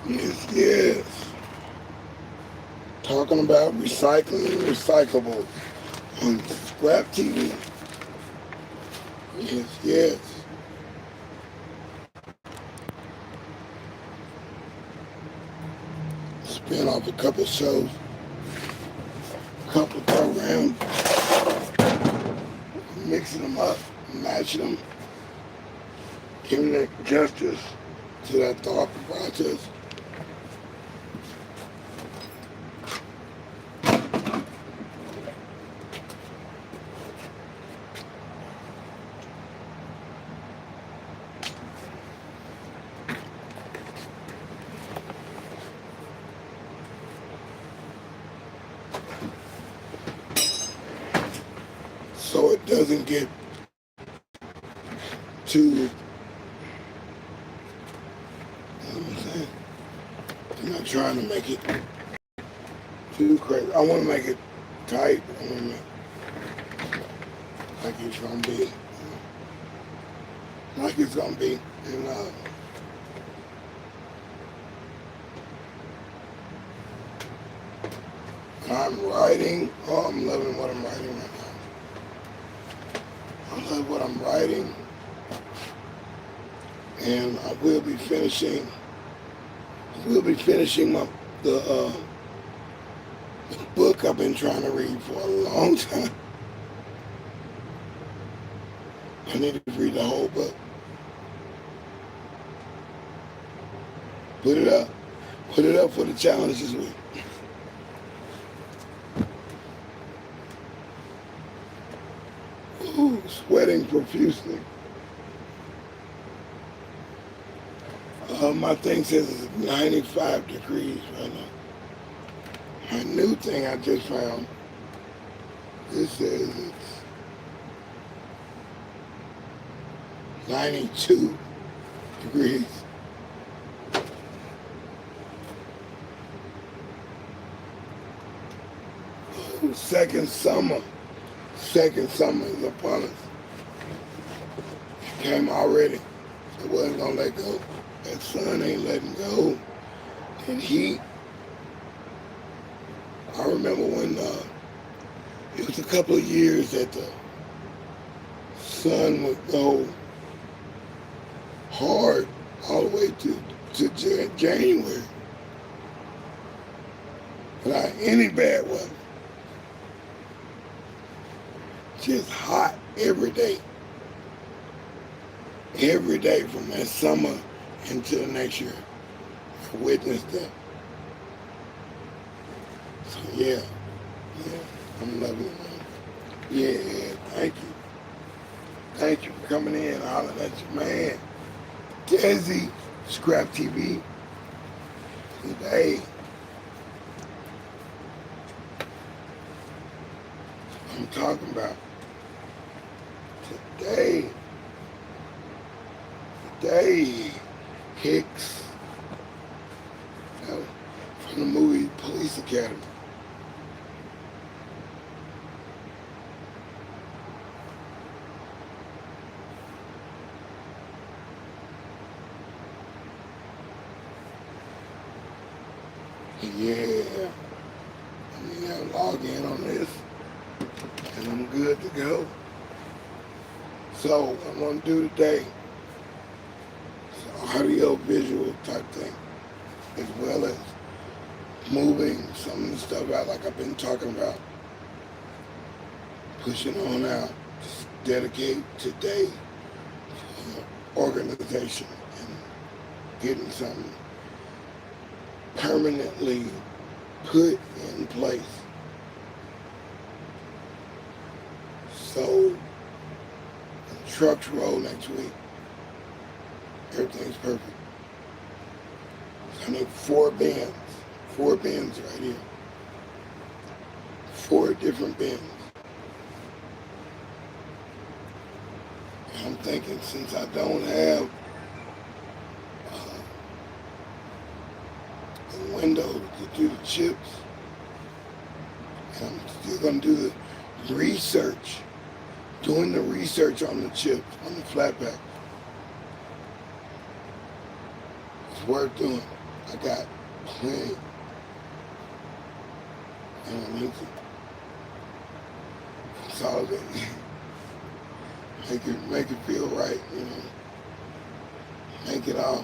Yes, yes. Talking about recycling and recyclables on ScrAp TV. Yes, yes. Spin off a couple shows, couple programs, mixing them up, matching them, giving it justice to that thought process. So it doesn't get too, you know what I'm saying? I'm not trying to make it too crazy. I want to make it tight. I want to make like it's gonna be, like it's gonna be. And I'm writing. Oh, I'm loving what I'm writing right now. I love what I'm writing, and I will be finishing. We'll be finishing the book I've been trying to read for a long time. I need to read the whole book. Put it up. Put it up for the challenge this week. Ooh, sweating profusely. My thing says it's 95 degrees right now. My new thing I just found, it says it's 92 degrees. Ooh, second summer. Second summer is upon us. It came already. It wasn't gonna let go. That sun ain't letting go. And heat. I remember when it was a couple of years that the sun would go hard all the way to January without any bad weather. Just hot every day. Every day from that summer until next year. I witnessed that. So yeah, I'm loving it, man. Yeah, thank you. Thank you for coming in, hollering at you, man. deSz'e, ScrAp TV. Today, I'm talking about today, Hicks, from the movie Police Academy. Yeah, log in on this, and I'm good to go. So, what I'm going to do today is an audio visual type thing, as well as moving some of the stuff out like I've been talking about, pushing on out, just dedicate today to organization and getting something permanently put in place. So when trucks roll next week, everything's perfect. So I need 4 bins right here. 4 different bins. And I'm thinking since I don't have a window to do the chips, and I'm still going to do the research, doing the research on the chips, on the flat pack. It's worth doing. I got plenty. Consolidate. Make it feel right, Make it all,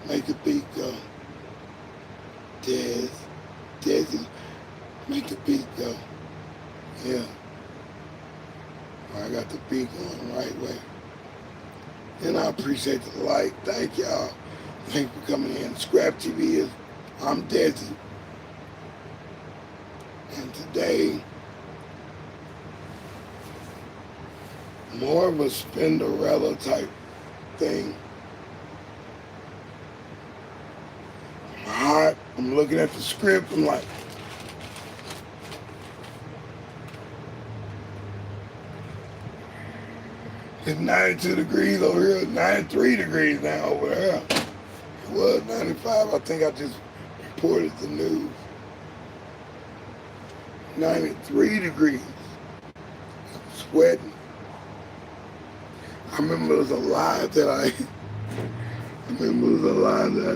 make the beat go. DeSz'e, make the beat go. Yeah. I got the beat going the right way. And I appreciate the like. Thank y'all. Thanks for coming in. ScrAp TV I'm DeSz'e. And today, more of a Spinderella type thing. I'm hot. I'm looking at the script. I'm like, it's 92 degrees over here. It's 93 degrees now over there. It was 95. I think I just reported the news. 93 degrees. I'm sweating. I remember it was a live that I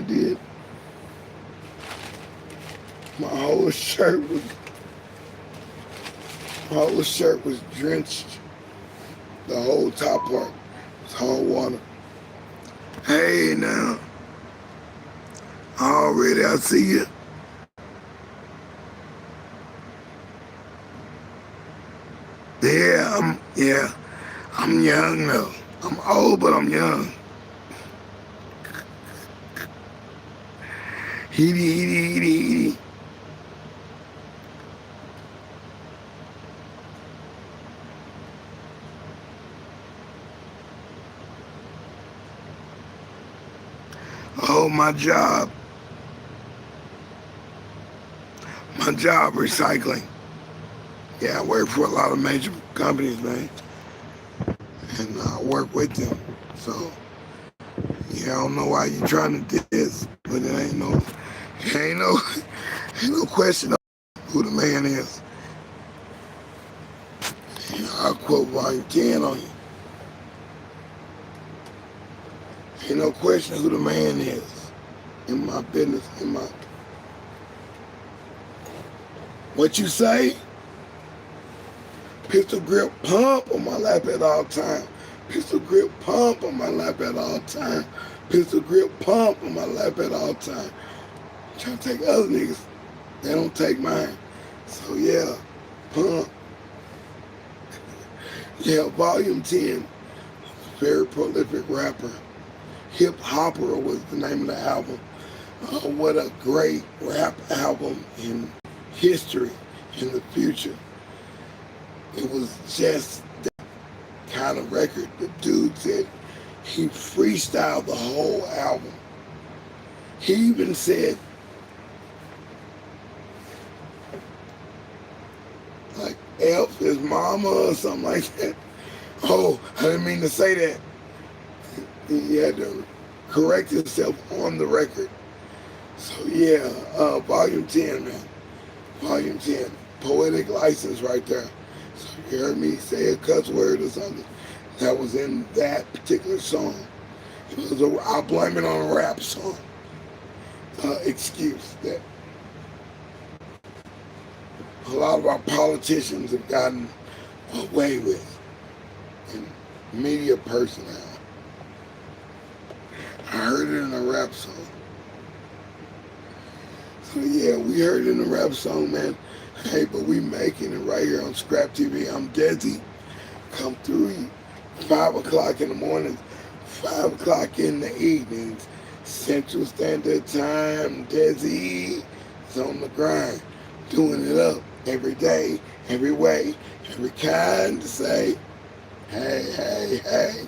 did. My whole shirt was drenched. The whole top part was hot water. Hey now. Already I see you. I'm young though. I'm old, but I'm young. Heedy. Oh, my job recycling. Yeah, I work for a lot of major companies, man, and I work with them. So, yeah, I don't know why you're trying to do this, but it ain't no question of who the man is. I'll quote volume 10 on you. Ain't no question who the man is in my business, what you say? Pistol grip pump on my lap at all time. Pistol grip pump on my lap at all time. Pistol grip pump on my lap at all time. I'm trying to take other niggas. They don't take mine. So yeah, pump. Yeah, volume 10. Very prolific rapper. Hip Hopper was the name of the album. What a great rap album in history, in the future. It was just that kind of record. The dude said he freestyled the whole album. He even said, like, F his mama or something like that. Oh, I didn't mean to say that. He had to correct himself on the record. So yeah, volume 10, man. Volume 10. Poetic license right there. So you heard me say a cuss word or something that was in that particular song. I'll blame it on a rap song. Excuse that a lot of our politicians have gotten away with in media personnel. I heard it in a rap song. So yeah, we heard it in a rap song, man. Hey, but we making it right here on ScrAp TV. I'm DeSz'e. Come through 5 o'clock in the morning, 5 o'clock in the evenings. Central Standard Time. DeSz'e is on the grind, doing it up every day, every way, every kind to say, hey.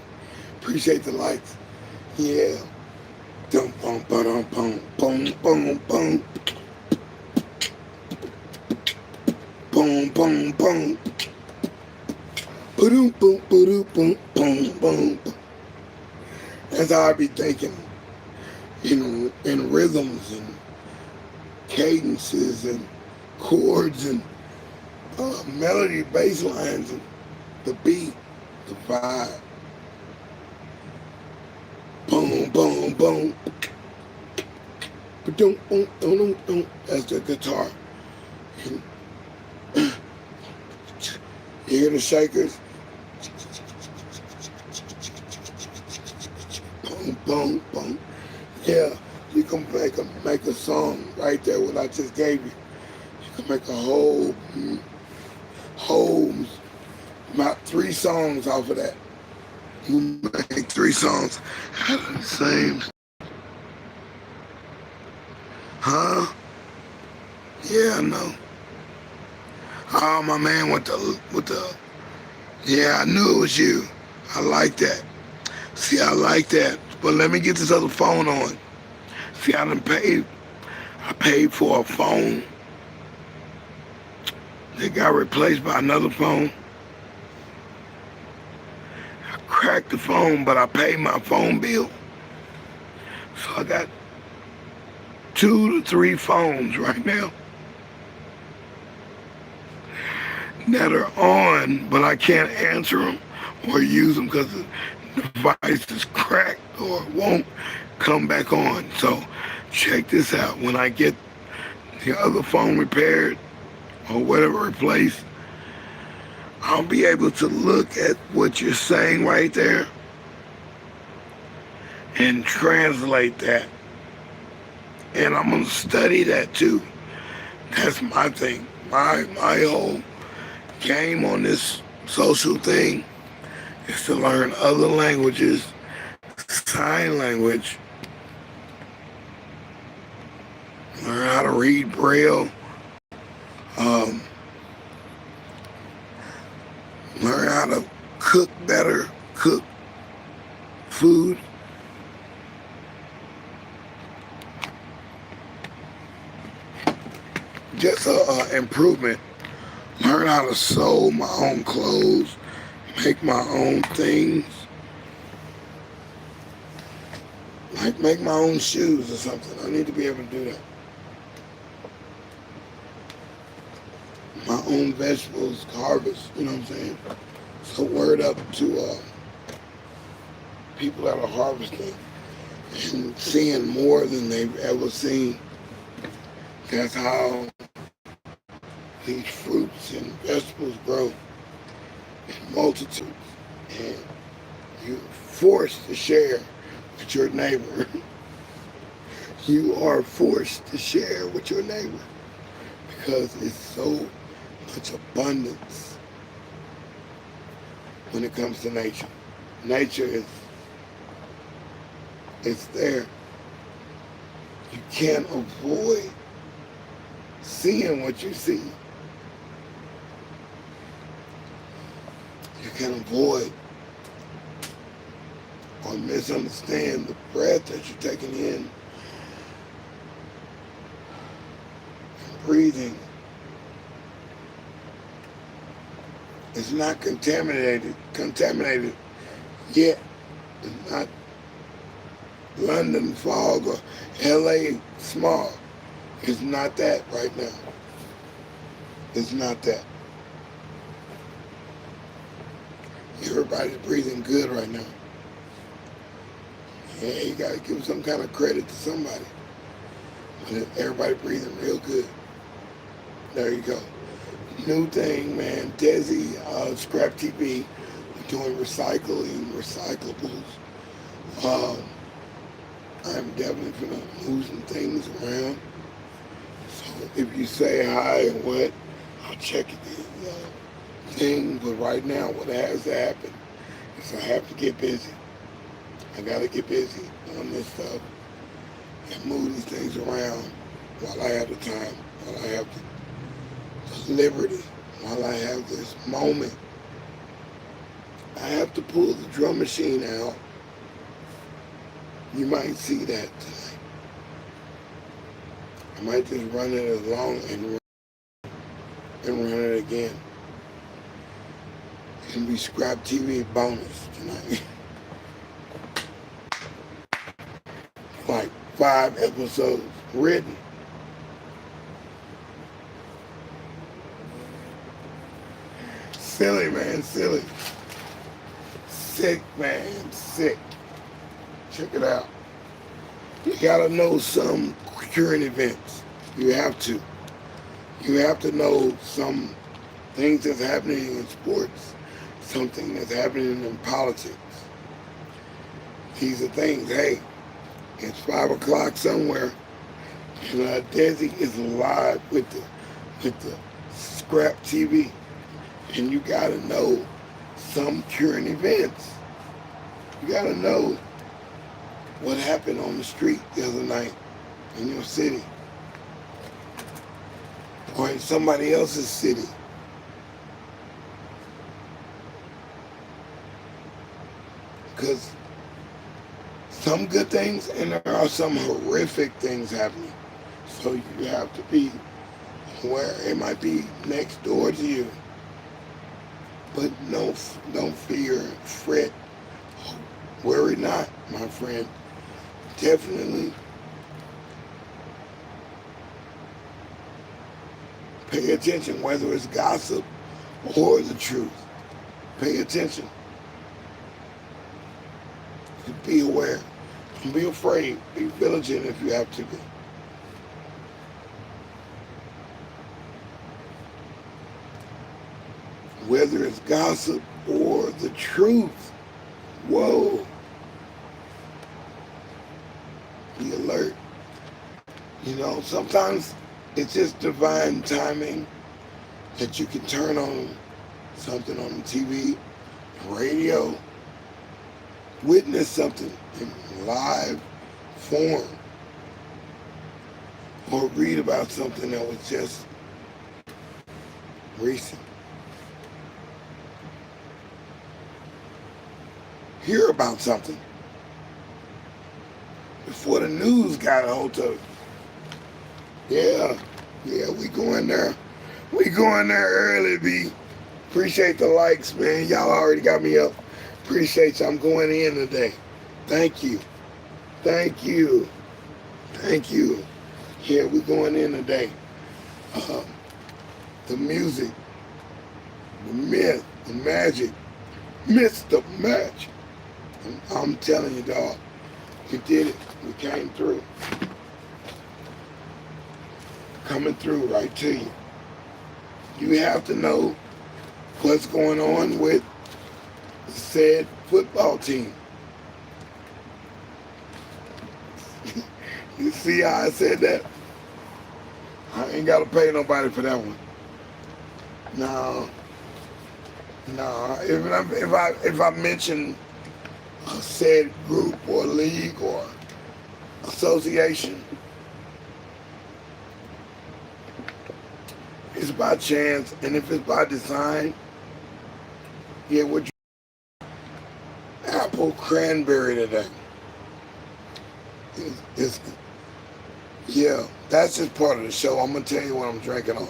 Appreciate the likes. Yeah. Dum bum ba bum boom boom boom. Boom boom boom. Boom boom boom boom boom boom. That's how I be thinking. In rhythms and cadences and chords and melody, bass lines and the beat, the vibe. Boom, boom, boom. That's the guitar. You hear the shakers? Boom, boom, boom. Yeah, you can make a song right there, what I just gave you. You can make a whole, about 3 songs off of that. You make 3 songs out of the same. Huh? Yeah, I know. Oh, my man with the, yeah, I knew it was you. I like that. See, I like that. But let me get this other phone on. See, I paid for a phone that got replaced by another phone. I cracked the phone, but I paid my phone bill. So I got 2 to 3 phones right now that are on, but I can't answer them or use them because the device is cracked or won't come back on. So check this out. When I get the other phone repaired or whatever replaced, I'll be able to look at what you're saying right there and translate that. And I'm going to study that too. That's my thing. My whole game on this social thing is to learn other languages, sign language, learn how to read Braille, learn how to cook better, cook food. Just an improvement. Learn how to sew my own clothes, make my own things, like make my own shoes or something. I need to be able to do that. My own vegetables, harvest, you know what I'm saying? So word up to people that are harvesting and seeing more than they've ever seen. That's how these fruits and vegetables grow in multitudes. And you're forced to share with your neighbor. You are forced to share with your neighbor because it's so much abundance when it comes to nature. Nature it's there. You can't avoid seeing what you see. You can avoid or misunderstand the breath that you're taking in and breathing. It's not contaminated yet. It's not London fog or LA smog. It's not that right now. It's not that. Everybody's breathing good right now. Yeah, you gotta give some kind of credit to somebody. But everybody breathing real good. There you go. New thing, man. DeSz'e, ScrAp TV. We're doing recyclables. I'm definitely gonna move some things around. So if you say hi and what, I'll check the thing. But right now, what has to happen is I have to get busy. I gotta get busy on this stuff and move these things around while I have the time, while I have the liberty, while I have this moment. I have to pull the drum machine out. You might see that tonight. I might just run it as long and run it again. It's gonna be ScrAp TV bonus tonight. Like 5 episodes written. Silly, man, silly. Sick, man, sick. Check it out. You gotta know some current events. You have to. You have to know some things that's happening in sports, something that's happening in politics. These are things, hey, it's 5 o'clock somewhere, and deSz'e is live with the ScrAp TV. And you gotta know some current events. You gotta know what happened on the street the other night in your city or in somebody else's city. Because some good things and there are some horrific things happening. So you have to be aware. It might be next door to you. But no, don't fear, fret, worry not, my friend. Definitely pay attention, whether it's gossip or the truth. Pay attention. Be aware. Don't be afraid. Be vigilant if you have to be. Whether it's gossip or the truth, whoa. Be alert. You know, sometimes it's just divine timing that you can turn on something on the TV, radio, witness something in live form, or read about something that was just recent. Hear about something before the news got a hold of it. Yeah, we going there. We going there early, B. Appreciate the likes, man. Y'all already got me up. Appreciate you. I'm going in today. Thank you. Thank you. Thank you. Yeah, we going in today. The music, the myth, the magic, Mr. Magic. I'm telling you, dog, we did it. We came through. Coming through right to you. You have to know what's going on with the said football team. You see how I said that? I ain't got to pay nobody for that one. No. If I mention a said group or league or association, it's by chance, and if it's by design, yeah, what you apple cranberry today. Yeah, that's just part of the show. I'm gonna tell you what I'm drinking on.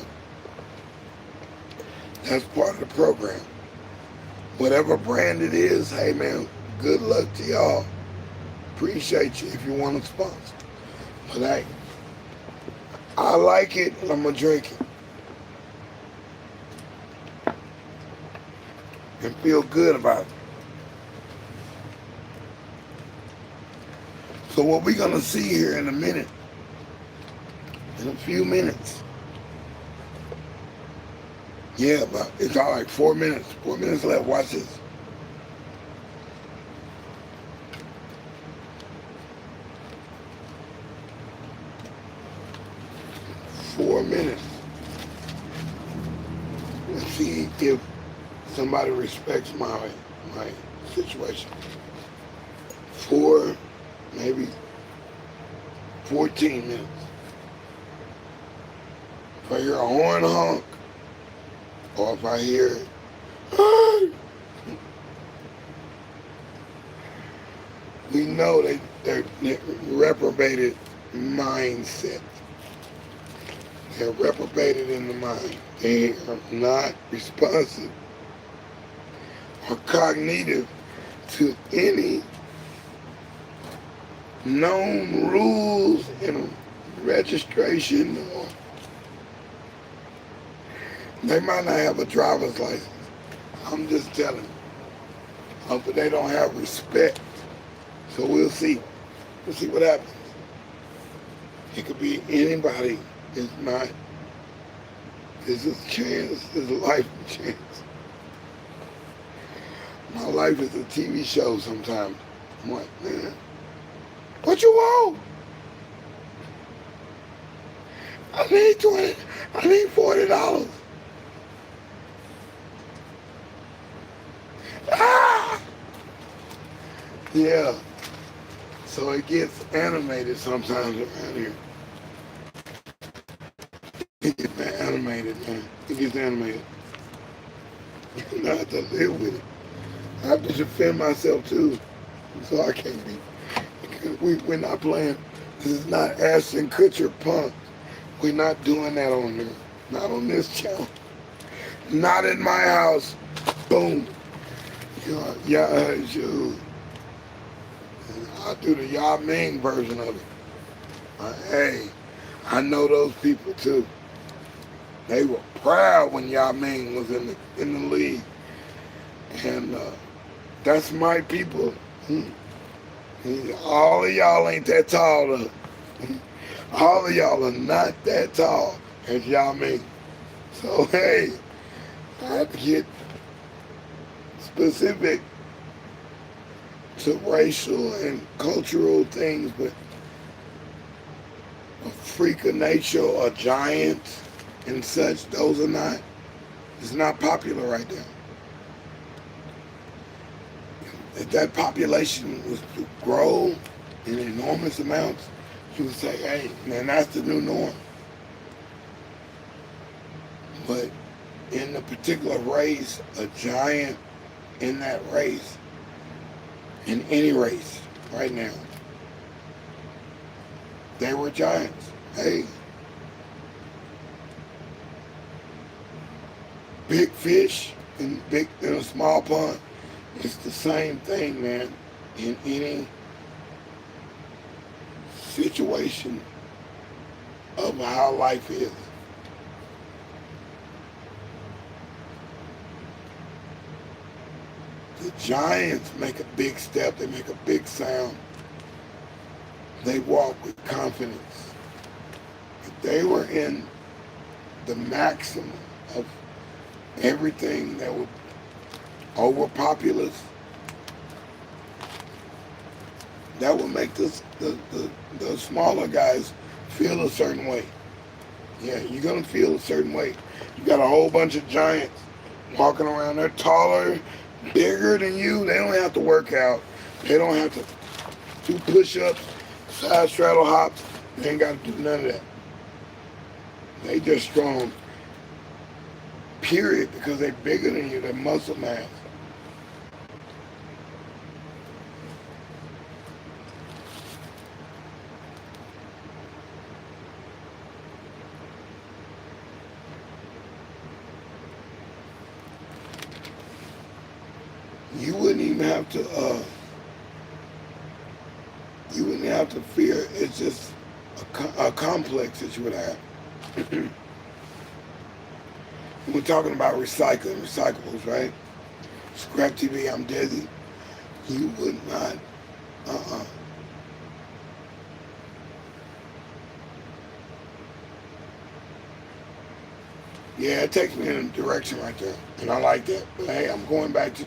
That's part of the program. Whatever brand it is, hey man, good luck to y'all. Appreciate you if you want to sponsor. But hey, I like it and I'm gonna drink it. And feel good about it. So what we're gonna see here in a minute, in a few minutes. Yeah, but it's all like 4 minutes. 4 minutes left. Watch this. Four minutes. Let's see if somebody respects my situation. 4, maybe 14 minutes. If I hear a horn honk, or if I hear, we know that they're reprobated mindset. They're reprobated in the mind. They are not responsive or cognitive to any known rules and registration, or they might not have a driver's license. I'm just telling you. But they don't have respect. So we'll see. We'll see what happens. It could be anybody. It's not. This is a chance. This is a life chance. My life is a TV show sometimes. I'm like, man, what you want? I need 20. I need $40. Ah! Yeah. So it gets animated sometimes around here. It gets animated, man. It gets animated. I have to live with it. I have to defend myself too. So I can't be. We're not playing. This is not Ashton Kutcher punk. We're not doing that on here. Not on this channel. Not in my house. Boom. Yeah, shoot. I'll do the Yao Ming version of it. Hey, I know those people too. They were proud when Yao Ming was in the league. And that's my people. All of y'all ain't that tall though. All of y'all are not that tall as Yao Ming. So hey, I have to get specific to racial and cultural things, but a freak of nature or giants and such, those are not, it's not popular right now. If that population was to grow in enormous amounts, you would say, hey, man, that's the new norm. But in the particular race, a giant in that race, in any race right now, they were giants. Hey, big fish in a small pond, it's the same thing, man, in any situation of how life is. The giants make a big step, they make a big sound. They walk with confidence. If they were in the maximum of everything that would overpopulous, that would make the smaller guys feel a certain way. Yeah, you're gonna feel a certain way. You got a whole bunch of giants walking around. They're taller, bigger than you. They don't have to work out. They don't have to do push-ups, side straddle hops. They ain't got to do none of that. They just strong. Period, because they're bigger than you. They're muscle mass. You wouldn't even have to. You wouldn't have to fear. It's just a complex that you would have. We're talking about recyclables, right? ScrAp TV, I'm deSz'e. You would not. Yeah, it takes me in a direction right there, and I like that. But hey, I'm going back to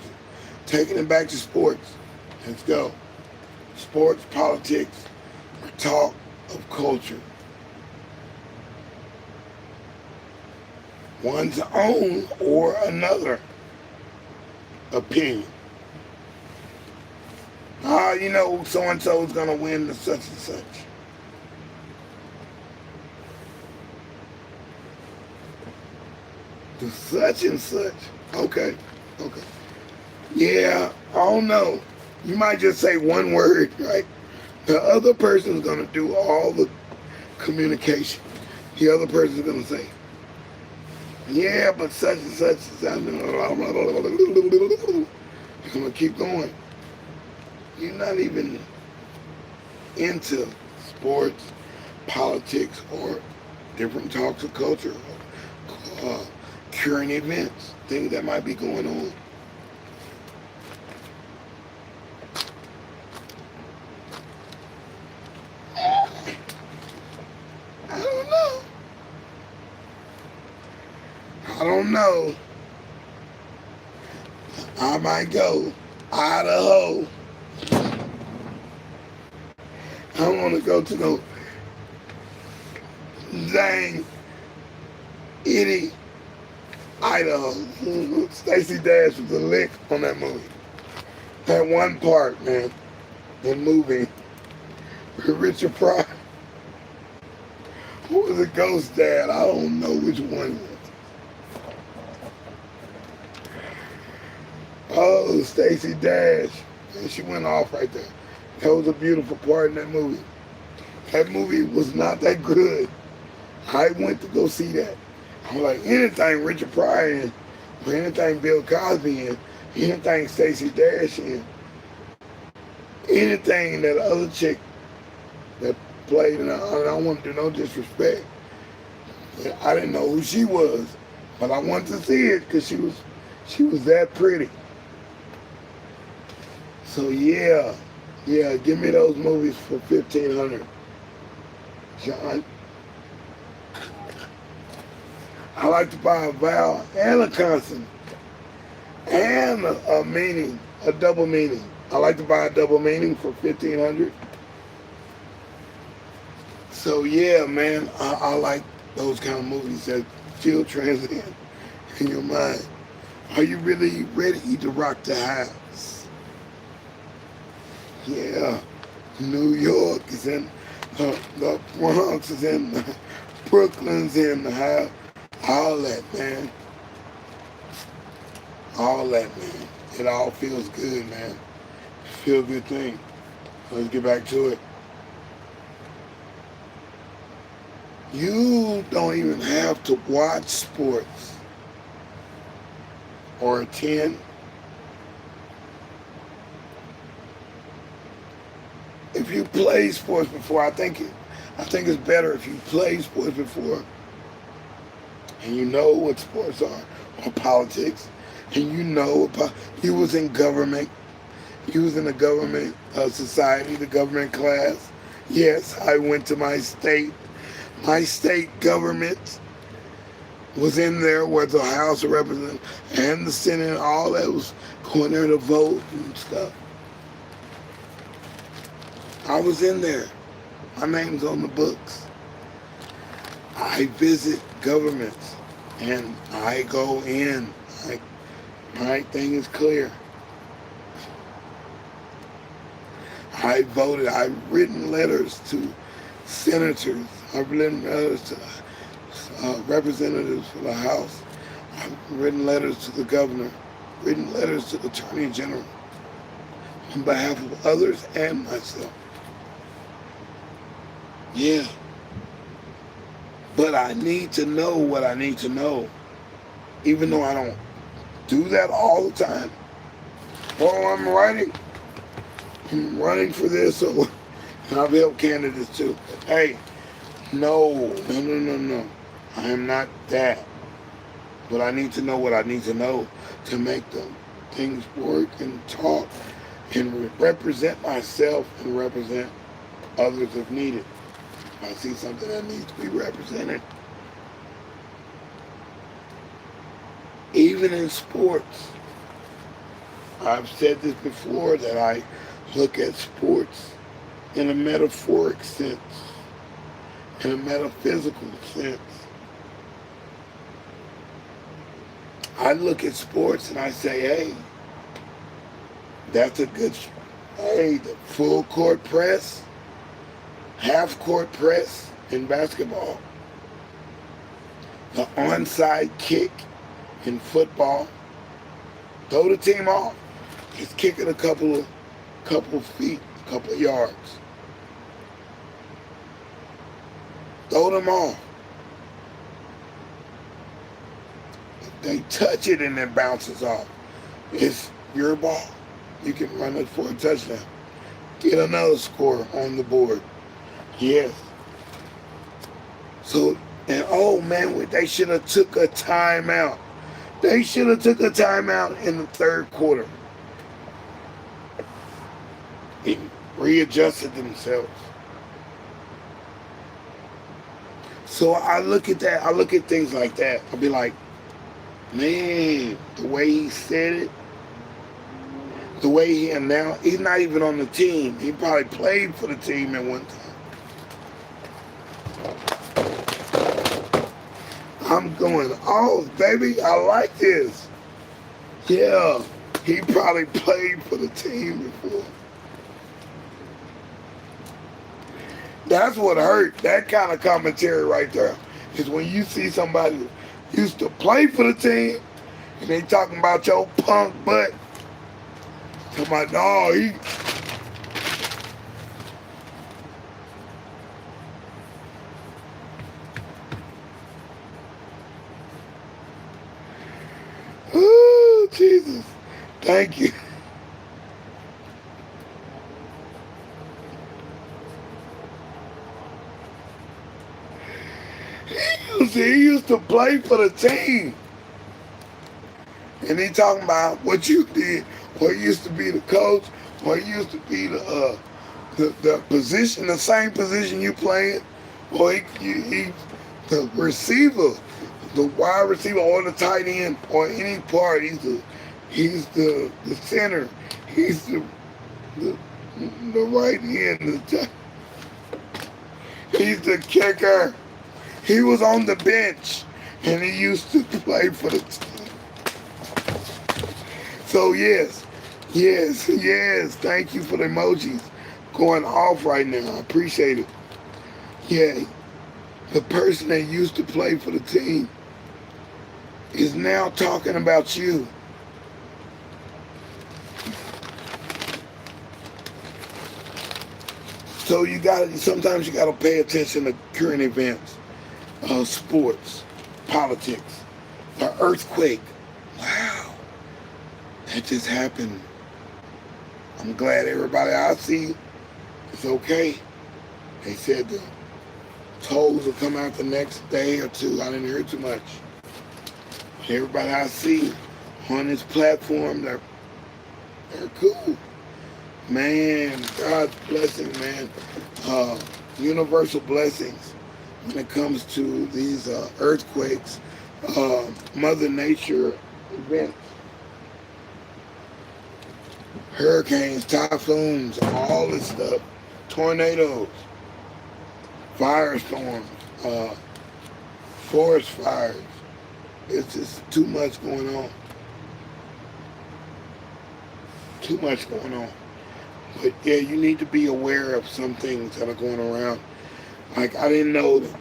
taking it back to sports. Let's go. Sports, politics, talk of culture. One's own or another opinion. You know, so-and-so is going to win the such and such. The such and such. Okay. Yeah, I don't know. You might just say one word, right? The other person's going to do all the communication. The other person's going to say, yeah, but such and such is I'm going to keep going. You're not even into sports, politics, or different talks of culture, current events, things that might be going on. I don't know. I might go Idaho. I don't want to go to no dang itty Idaho. Stacey Dash was a lick on that movie. That one part, man, that movie with Richard Pryor. Who was the ghost dad? I don't know which one it was. Oh, Stacey Dash. And she went off right there. That was a beautiful part in that movie. That movie was not that good. I went to go see that. I'm like, anything Richard Pryor in, or anything Bill Cosby in, anything Stacey Dash in, anything that other chick that played, and I don't want to do no disrespect. I didn't know who she was, but I wanted to see it because she was that pretty. So yeah, give me those movies for $1,500, John. I like to buy a vowel and a consonant and a meaning, a double meaning. I like to buy a double meaning for $1,500. So yeah, man, I like those kind of movies that feel transient in your mind. Are you really ready to rock the house? Yeah, New York is in, the Bronx is in, Brooklyn's in the house. All that, man. All that, man. It all feels good, man. Feel good thing. Let's get back to it. You don't even have to watch sports or attend. If you play sports before, I think it's better if you play sports before and you know what sports are, or politics, and you know about, you was in government, you was in the government society, the government class. Yes, I went to my state government was in there where the House of Representatives and the Senate, all that was going there to vote and stuff. I was in there. My name's on the books. I visit governments and I go in. My thing is clear. I voted. I've written letters to senators. I've written letters to representatives for the House. I've written letters to the governor. Written letters to the Attorney General on behalf of others and myself. Yeah. But I need to know what I need to know. Even though I don't do that all the time. Oh, I'm running for this, and I've helped candidates too. Hey, no. I am not that. But I need to know what I need to know to make the things work and talk and represent myself and represent others if needed. If I see something that needs to be represented. Even in sports. I've said this before, that I look at sports in a metaphoric sense, in a metaphysical sense. I look at sports and I say, hey, that's a good, the full court press, half court press in basketball, the onside kick in football, throw the team off. Just kick it a couple of feet, a couple of yards. Throw them off. If they touch it and it bounces off, it's your ball. You can run it for a touchdown. Get another score on the board. Yes. So, and oh man, they should have took a timeout. They should have took a timeout in the third quarter. And readjusted themselves. So I look at that. I look at things like that. I'll be like, Man, the way he said it, the way he announced, he's not even on the team. He probably played for the team at one time. I'm going off, baby. I like this. Yeah, he probably played for the team before. That's what hurt. That kind of commentary right there is when you see somebody who used to play for the team and they talking about your punk butt. Talking about, no, he. Oh, Jesus. Thank you. He used to play for the team. And he talking about what you did, or he used to be the coach, or he used to be the position, the same position you playing, or he the receiver, the wide receiver, or the tight end, or any part. He's the center. He's the right end. He's the kicker. He was on the bench, and he used to play for the team. So yes, thank you for the emojis going off right now. I appreciate it. Yeah, the person that used to play for the team is now talking about you. So sometimes you gotta pay attention to current events, sports, politics, the earthquake. Wow, that just happened. I'm glad everybody I see is okay. They said the tolls will come out the next day or two. I didn't hear too much. Everybody I see on this platform, they're cool. Man, God's blessing, man. Universal blessings when it comes to these earthquakes, Mother Nature events, hurricanes, typhoons, all this stuff, tornadoes, firestorms, forest fires. It's just too much going on. Too much going on. But yeah, you need to be aware of some things that are going around. Like, I didn't know that.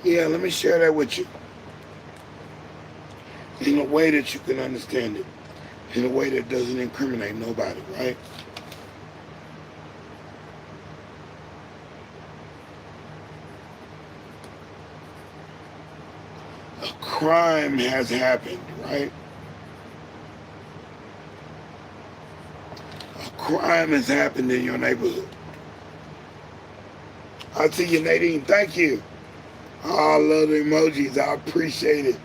Yeah, let me share that with you in a way that you can understand it, in a way that doesn't incriminate nobody, right? A crime has happened, right? A crime has happened in your neighborhood. I see you, Nadine. Thank you. Oh, I love the emojis. I appreciate it.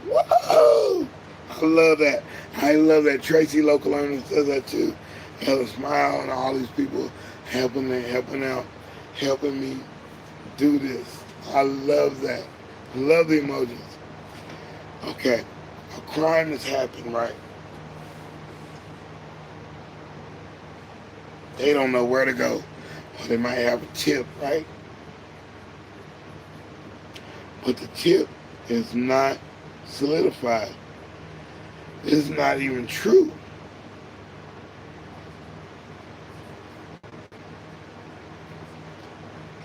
Whoa! I love that. I love that. Tracy Local Earnings does that too. Have a smile and all these people helping out, helping me do this. I love that. Love the emojis. Okay. A crime has happened, right? They don't know where to go. Or they might have a tip, right? But the tip is not solidified. It's not even true.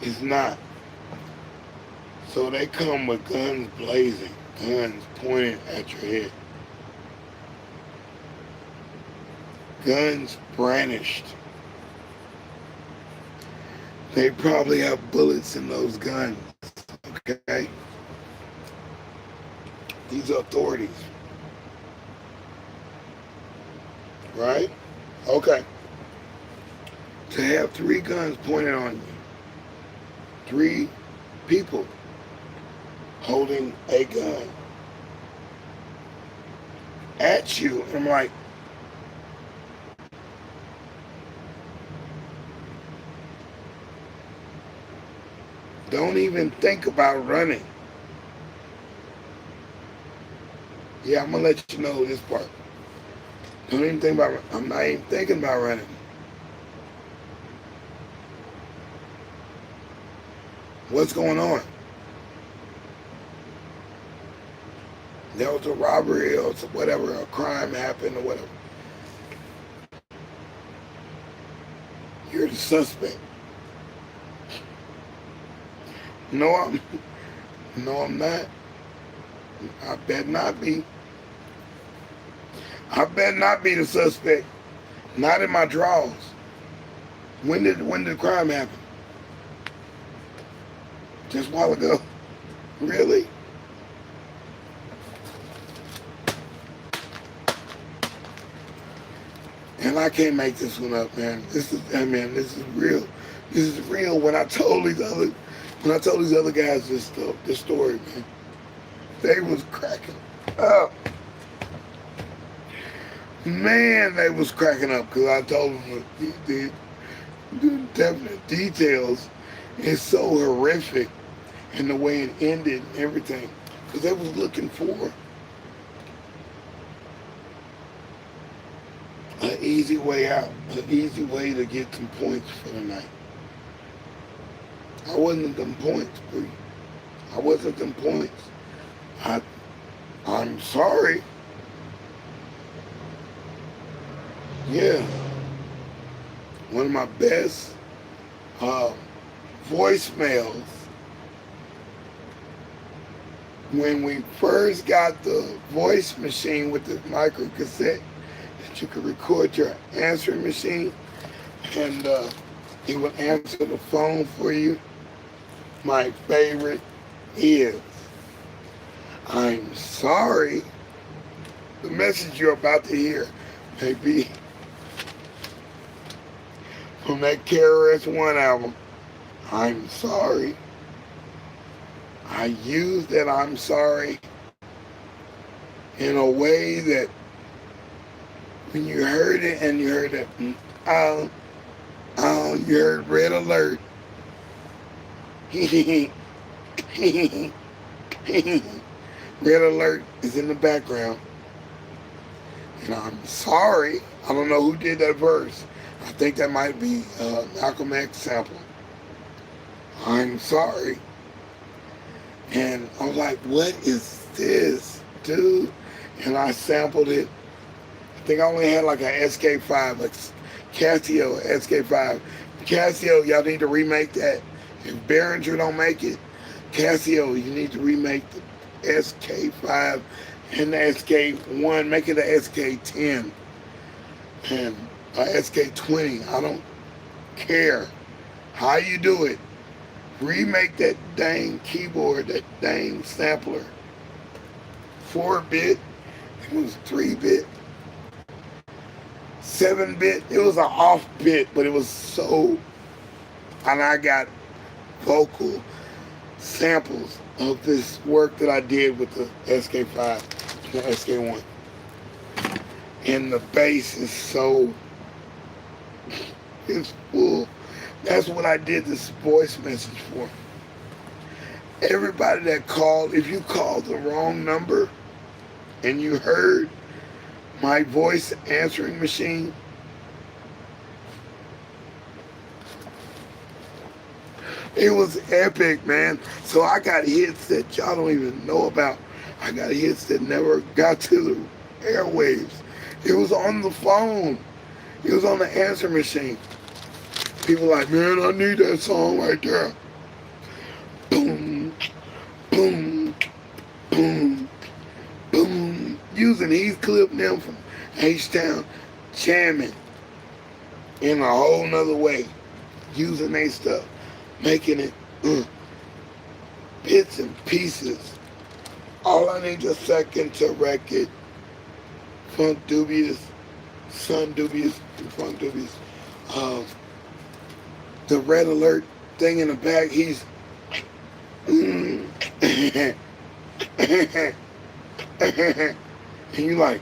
It's not. So they come with guns blazing, guns pointed at your head. Guns brandished. They probably have bullets in those guns, okay? These are authorities. Right? Okay. To have 3 guns pointed on you. 3 people holding a gun at you. And I'm like, don't even think about running. Yeah, I'm gonna let you know this part. Don't even think about. I'm not even thinking about running. What's going on? There was a robbery or whatever, a crime happened or whatever. You're the suspect. No, I'm not. I better not be. I better not be the suspect. Not in my drawers. When did the crime happen? Just a while ago. Really? And I can't make this one up, man. This is real. This is real. When I told these other guys this story, man, they was cracking up. Man, they was cracking up because I told them the definite details. It's so horrific, and the way it ended and everything, because they was looking for an easy way out, an easy way to get some points for the night. I wasn't them points, Bree. I wasn't them points. I'm sorry. Yeah. One of my best voicemails when we first got the voice machine with the micro cassette that you could record your answering machine, and it would answer the phone for you. My favorite is, I'm sorry. The message you're about to hear may be from that KRS-One album. I'm sorry. I used that I'm sorry in a way that when you heard it and you heard that, you heard red alert. Red alert is in the background. And I'm sorry. I don't know who did that verse. I think that might be Malcolm X sample. I'm sorry. And I was like, what is this, dude? And I sampled it. I think I only had like an SK5, like Casio SK5. Casio, y'all need to remake that. If Behringer don't make it, Casio, you need to remake the SK5 and the SK1. Make it a SK10 and a SK20. I don't care how you do it. Remake that dang keyboard, that dang sampler. 4-bit, it was 3-bit, 7-bit, it was an off-bit, but it was so, and I got vocal samples of this work that I did with the SK5, the SK1. And the bass is so, it's full. That's what I did this voice message for. Everybody that called, if you called the wrong number and you heard my voice answering machine, it was epic, man. So I got hits that y'all don't even know about. I got hits that never got to the airwaves. It was on the phone. It was on the answer machine. People like, man, I need that song right there. Boom, boom, boom, boom. Using Heathcliff and them from H-Town, jamming in a whole nother way. Using their stuff, making it bits and pieces. All I need is a second to wreck it. Funk Dubious, Sun Dubious, Funk Dubious. The red alert thing in the back, he's and you like,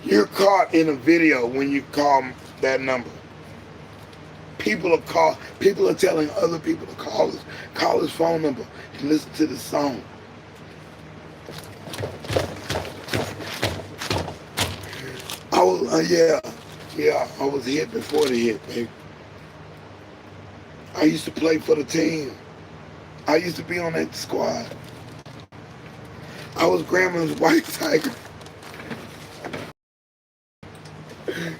you're caught in a video when you call that number. People are telling other people to call his phone number and listen to the song. Yeah, yeah, I was hit before the hit, baby. I used to play for the team. I used to be on that squad. I was grandma's white tiger.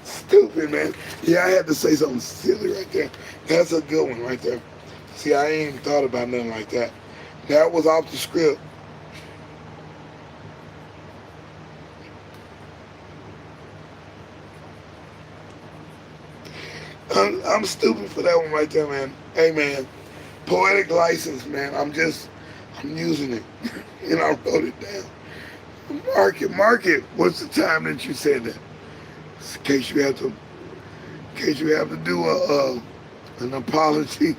Stupid, man. Yeah, I had to say something silly right there. That's a good one right there. See, I ain't even thought about nothing like that. That was off the script. I'm stupid for that one right there, man. Hey, man, poetic license, man. I'm using it. And I wrote it down. Mark it. What's the time that you said that? In case you have to do an apology.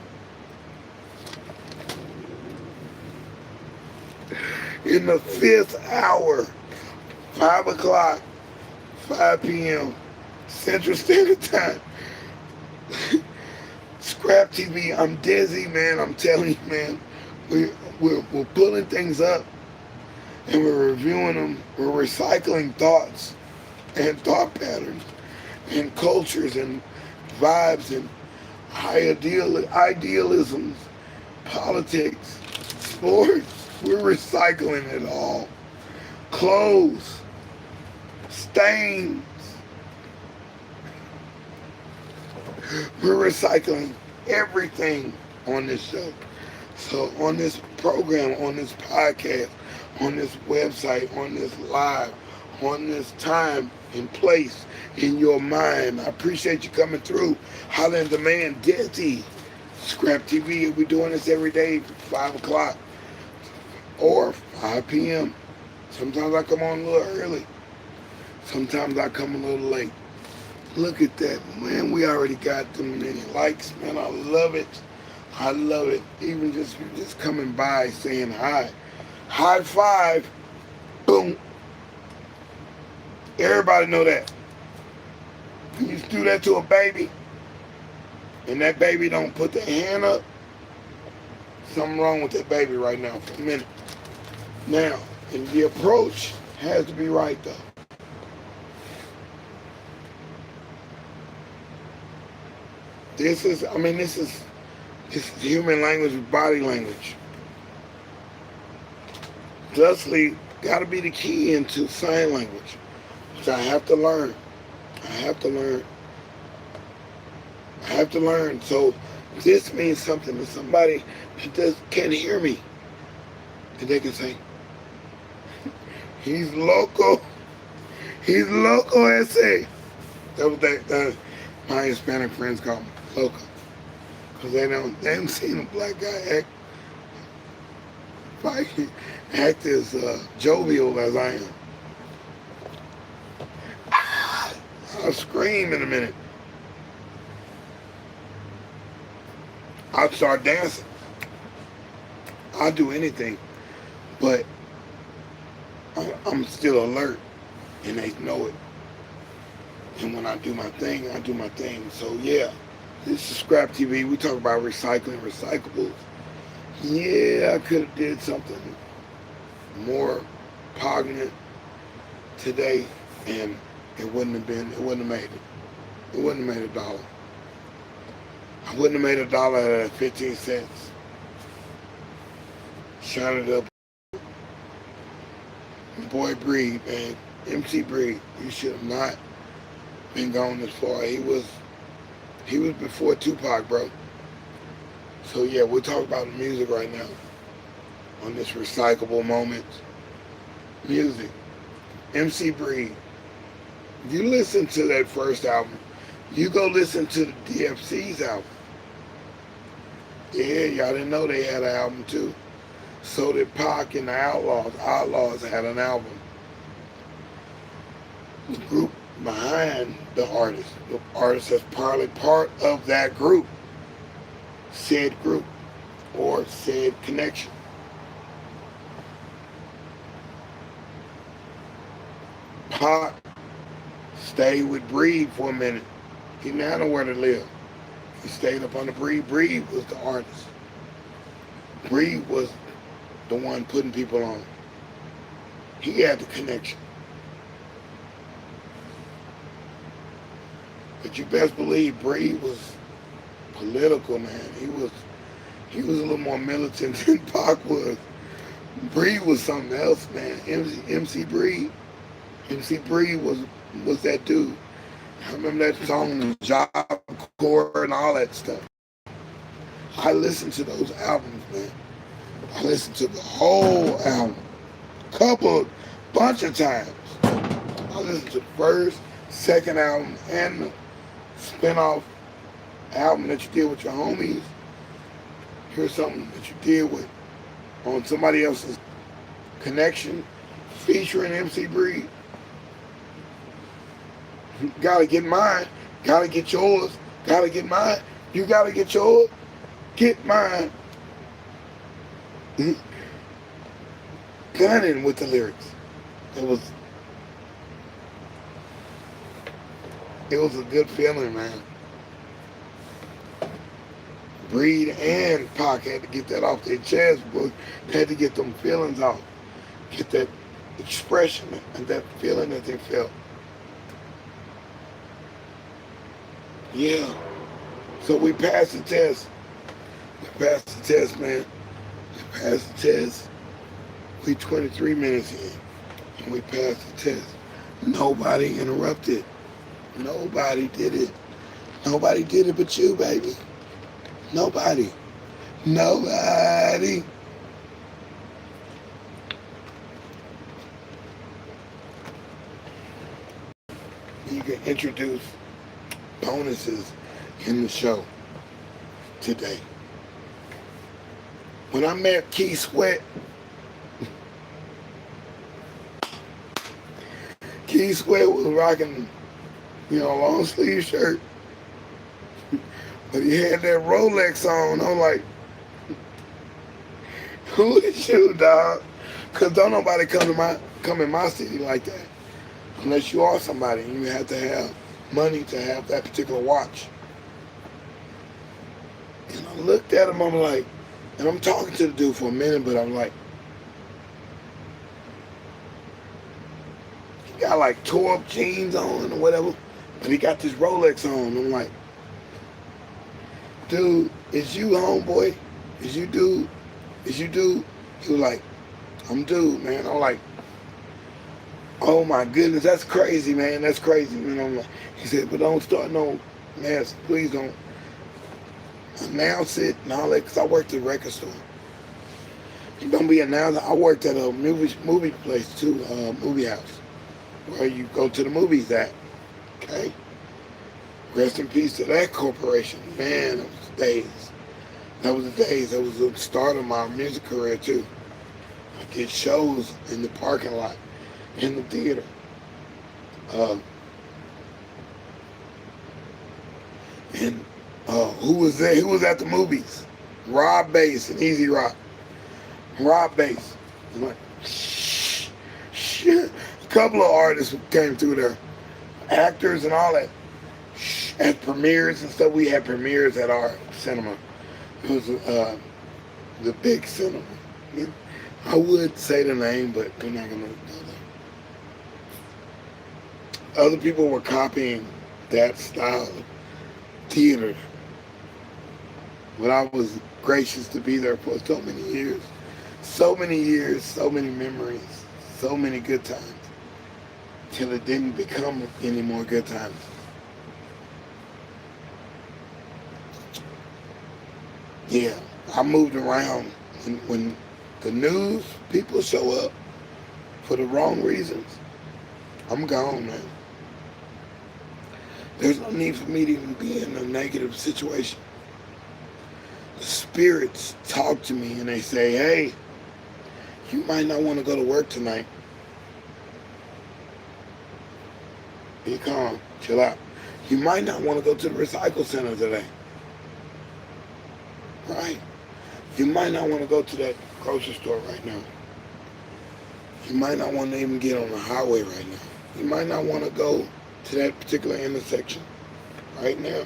In the 5th hour, 5 o'clock, 5 p.m. Central Standard Time. ScrAp TV, I'm deSz'e, man. I'm telling you, man. We're pulling things up and we're reviewing them. We're recycling thoughts and thought patterns and cultures and vibes and idealisms, politics, sports. We're recycling it all. Clothes, stains. We're recycling everything on this show. So on this program, on this podcast, on this website, on this live, on this time and place in your mind. I appreciate you coming through. Holla and Demand, deSz'e, ScrAp TV. We're doing this every day, 5 o'clock or 5 p.m. Sometimes I come on a little early. Sometimes I come a little late. Look at that, man. We already got them many likes, man. I love it. I love it. Even just coming by saying hi. High five. Boom. Everybody know that. You do that to a baby, and that baby don't put their hand up, something wrong with that baby right now for a minute. Now, and the approach has to be right, though. This is human language with body language. DeSz'e got to be the key into sign language, which I have to learn. I have to learn. So this means something to somebody that can't hear me. And they can say, he's loco. He's loco, S.A. That's what my Hispanic friends call me, loco. Because they haven't seen a black guy act as jovial as I am. I'll scream in a minute. I'll start dancing. I'll do anything. But I'm still alert. And they know it. And when I do my thing, I do my thing. So yeah, this is ScrAp TV. We talk about recycling, recyclables. Yeah, I could have did something more poignant today, and it wouldn't have made it. It wouldn't have made $1. I wouldn't have made $1 out of 15 cents. Shine it up. Boy Breed, man. MC Breed, you should have not been gone this far. He was before Tupac, bro. So yeah, we'll talk about the music right now. On this recyclable moment. Music. MC Breed. If you listen to that first album, you go listen to the DFC's album. Yeah, y'all didn't know they had an album too. So did Pac and the Outlaws. Outlaws had an album. The group behind the artist is probably part of that group. Said group or said connection. Pac stayed with Breed for a minute. He didn't have nowhere to live. He stayed up on the Breed. Breed was the artist. Breed was the one putting people on. He had the connection. But you best believe Breed was political, man. He was a little more militant than Pac was. Breed was something else, man. MC Breed. MC Breed was that dude. I remember that song, the Job Corps and all that stuff. I listened to those albums, man. I listened to the whole album. Bunch of times. I listened to the first, second album, and the spin-off album that you did with your homies. Here's something that you did with on somebody else's connection, featuring MC Breed. Gotta get mine, gotta get yours, gotta get mine, you gotta get yours, get mine. Gunning with the lyrics. It was a good feeling, man. Breed and Pac had to get that off their chest, but had to get them feelings off. Get that expression and that feeling that they felt. Yeah. So we passed the test. We passed the test, man. We passed the test. We 23 minutes in. And we passed the test. Nobody interrupted. Nobody did it. Nobody did it but you, baby. Nobody. Nobody. You can introduce bonuses in the show today. When I met Keith Sweat, Keith Sweat was rocking, long sleeve shirt. But he had that Rolex on. I'm like, who is you, dog? Because don't nobody come in my city like that. Unless you are somebody and you have to have money to have that particular watch. And I looked at him, I'm like, and I'm talking to the dude for a minute, but I'm like, he got like tore up jeans on or whatever, but he got this Rolex on. I'm like, dude, is you homeboy? Is you dude? Is you dude? He was like, I'm dude, man. I'm like, oh my goodness, that's crazy, man. That's crazy, man. I'm like, he said, but don't start no mess. Please don't announce it and all that, because I worked at a record store. Don't be announcing. I worked at a movie place too, movie house, where you go to the movies at. Okay? Rest in peace to that corporation. Man, those days. That was the days. That was the start of my music career too. I did shows in the parking lot, in the theater. Who was there? Who was at the movies? Rob Bass and Easy Rock. Rob Bass. I'm like, shit. A couple of artists came through there. Actors and all that. At premieres and stuff, we had premieres at our cinema. It was the big cinema. I would say the name, but we're not going to go there. Other people were copying that style of theater. But I was gracious to be there for so many years. So many years, so many memories, so many good times. Till it didn't become any more good times. Yeah, I moved around. When the news people show up for the wrong reasons, I'm gone, man. There's no need for me to even be in a negative situation. The spirits talk to me and they say, hey, you might not want to go to work tonight. Be calm, chill out. You might not want to go to the recycle center today. Right? You might not want to go to that grocery store right now. You might not want to even get on the highway right now. You might not want to go to that particular intersection right now.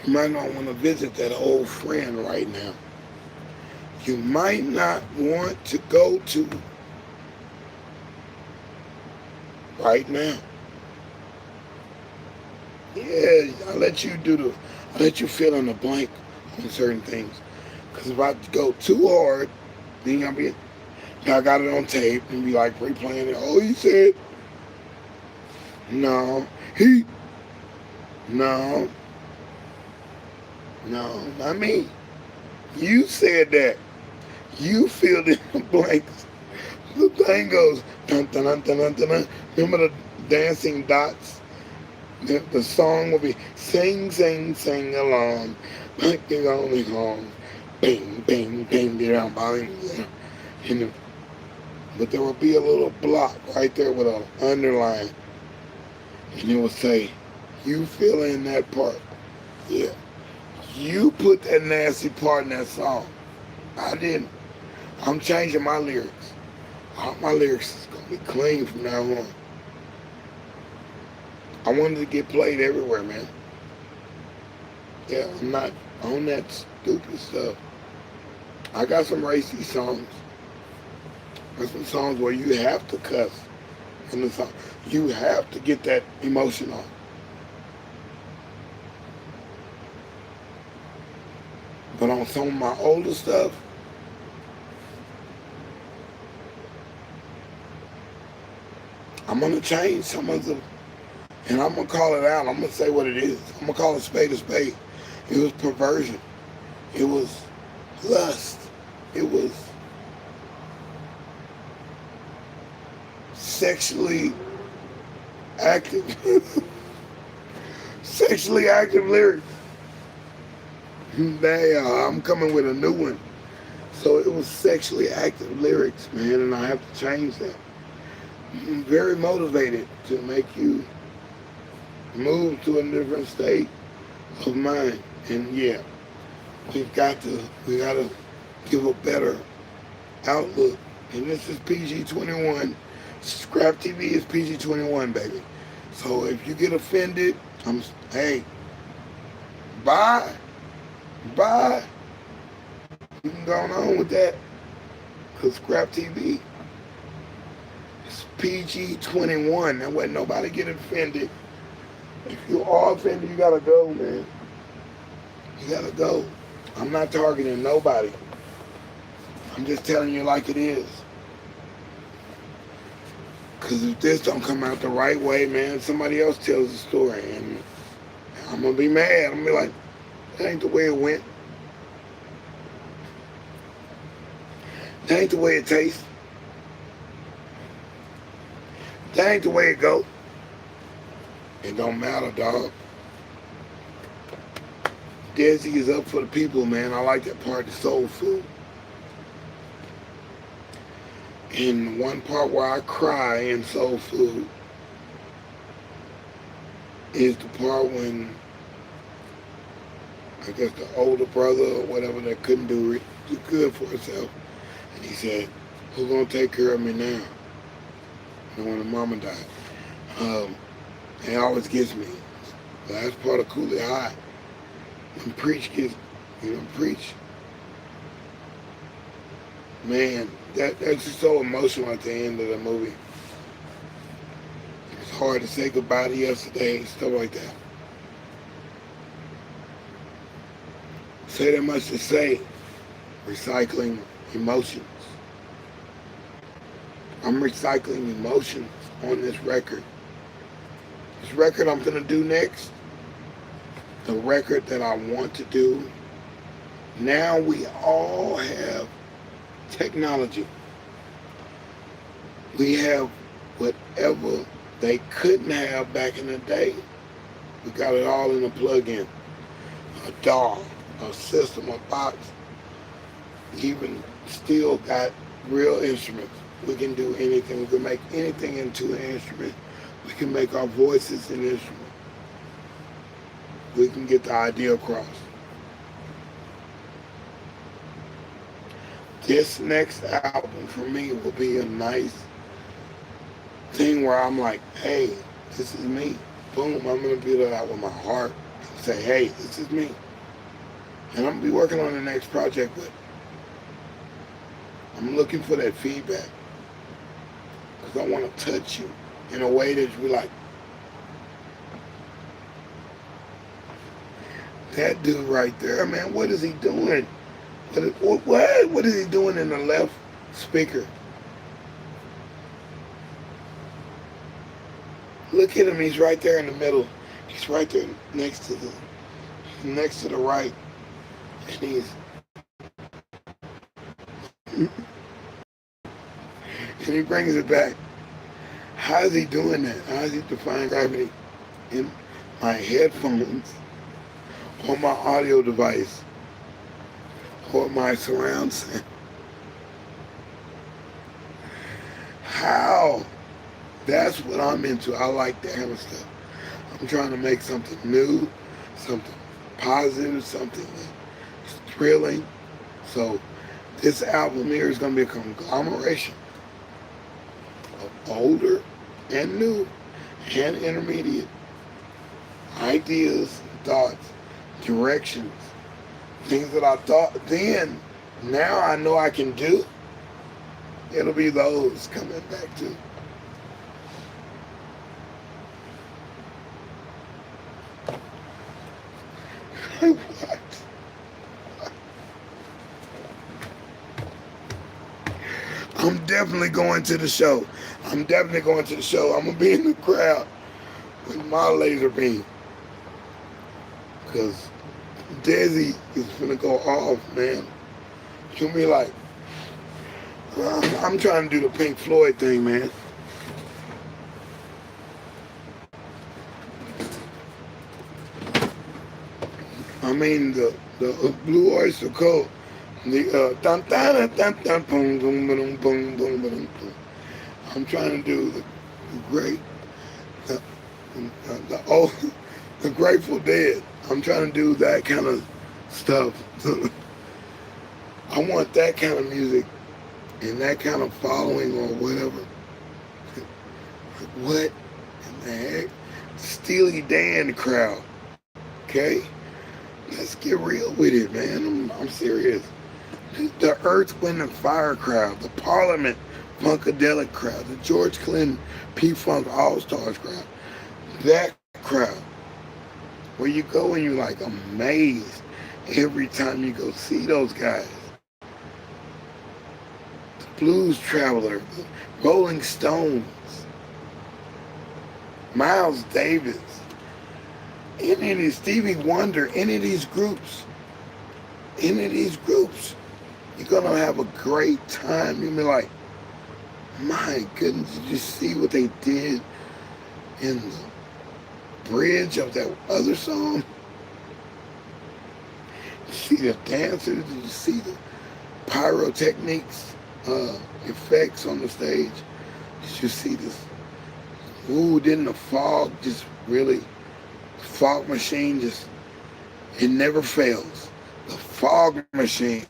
You might not want to visit that old friend right now. You might not want to go to right now. Yeah, I let you fill in the blank on certain things. Because if I go too hard, then I got it on tape and be like replaying it. Oh, he said, no, he, no, no, not me. You said that. You filled in the blanks. The thing goes, dun dun dun dun dun dun. Dun. Remember the dancing dots? The song will be sing, sing, sing along, like the only song. Bing, bing, bing, down, bing, yeah. But there will be a little block right there with an underline, and it will say, "You fill in that part." Yeah, you put that nasty part in that song. I didn't. I'm changing my lyrics. All my lyrics is gonna be clean from now on. I wanted to get played everywhere, man. Yeah, I'm not on that stupid stuff. I got some racy songs. There's some songs where you have to cuss in the song. You have to get that emotion on. But on some of my older stuff, I'm gonna change some of the, and I'm gonna call it out. I'm gonna say what it is. I'm gonna call a spade a spade. It was perversion. It was lust. It was sexually active, sexually active lyrics. I'm coming with a new one. So it was sexually active lyrics, man, and I have to change that. I'm very motivated to make you move to a different state of mind. And yeah, we gotta give a better outlook. And this is PG-21. ScrAp TV is PG-21, baby. So if you get offended, hey, bye, bye. You can go on with that. Cause ScrAp TV is PG-21. That way nobody get offended. If you are offended, you gotta go, man. You gotta go. I'm not targeting nobody. I'm just telling you like it is. Because if this don't come out the right way, man, somebody else tells the story. And I'm going to be mad. I'm going to be like, that ain't the way it went. That ain't the way it tastes. That ain't the way it go. It don't matter, dog. DeSz'e is up for the people, man. I like that part, the soul food. And one part where I cry in Soul Food is the part when I guess the older brother or whatever that couldn't do good for himself, and he said, "Who's gonna take care of me now?" And when the mama died, it always gets me. The last part of Cooley High, when Preach gets, Preach. Man, that's just so emotional at the end of the movie. It's hard to say goodbye to yesterday, stuff like that. Say that much to say, recycling emotions. I'm recycling emotions on this record. This record I'm going to do next, the record that I want to do, now we all have technology. We have whatever they couldn't have back in the day. We got it all in a plug-in. A DAW, a system, a box. Even still got real instruments. We can do anything. We can make anything into an instrument. We can make our voices an instrument. We can get the idea across. This next album for me will be a nice thing where I'm like, hey, this is me. Boom, I'm going to build it out with my heart and say, hey, this is me. And I'm going to be working on the next project, but I'm looking for that feedback. Because I want to touch you in a way that you're like, That dude right there, man, what is he doing? What is he doing in the left speaker? Look at him, he's right there in the middle. He's right there next to the right. And he brings it back. How is he doing that? How is he defying gravity in my headphones or my audio device or my surround sound? How? That's what I'm into. I like that kind of stuff. I'm trying to make something new, something positive, something thrilling. So this album here is going to be a conglomeration of older and new and intermediate ideas, thoughts, directions, things that I thought then, now I know I can do. It'll be those coming back too. What? I'm definitely going to the show. I'm going to be in the crowd with my laser beam. Because deSz'e is gonna go off, man. You'll be like, I'm trying to do the Pink Floyd thing, man. I mean the Blue Oyster Cult, the dun dun dun dun boom boom boom boom boom boom. I'm trying to do the great the Grateful Dead. I'm trying to do that kind of stuff. I want that kind of music and that kind of following or whatever. What in the heck? Steely Dan crowd. Okay? Let's get real with it, man. I'm serious. The Earth, Wind, and Fire crowd, the Parliament Funkadelic crowd, the George Clinton P-Funk All-Stars crowd, that crowd, where you go and you're like amazed every time you go see those guys. The Blues Traveler, the Rolling Stones, Miles Davis, any of these, Stevie Wonder, any of these groups, you're gonna have a great time. You'll be like, my goodness, did you see what they did in the bridge of that other song? Did you see the dancers? Did you see the pyrotechnics, effects on the stage? Did you see this? Ooh, didn't the fog just really, the fog machine just, it never fails. The fog machine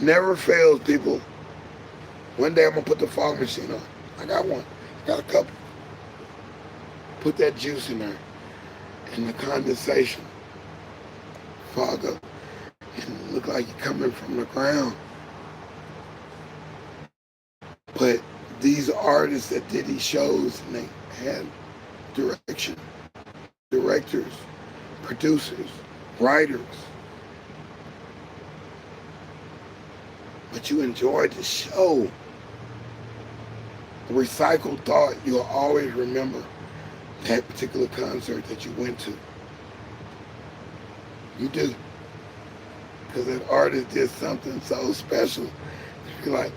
never fails, people. One day I'm going to put the fog machine on. I got one. I got a couple. Put that juice in there. And the condensation. Fog up. And look like you're coming from the ground. But these artists that did these shows, and they had directors, producers, writers. But you enjoyed the show. A recycled thought, you'll always remember that particular concert that you went to. You do. Because that artist did something so special. You're like,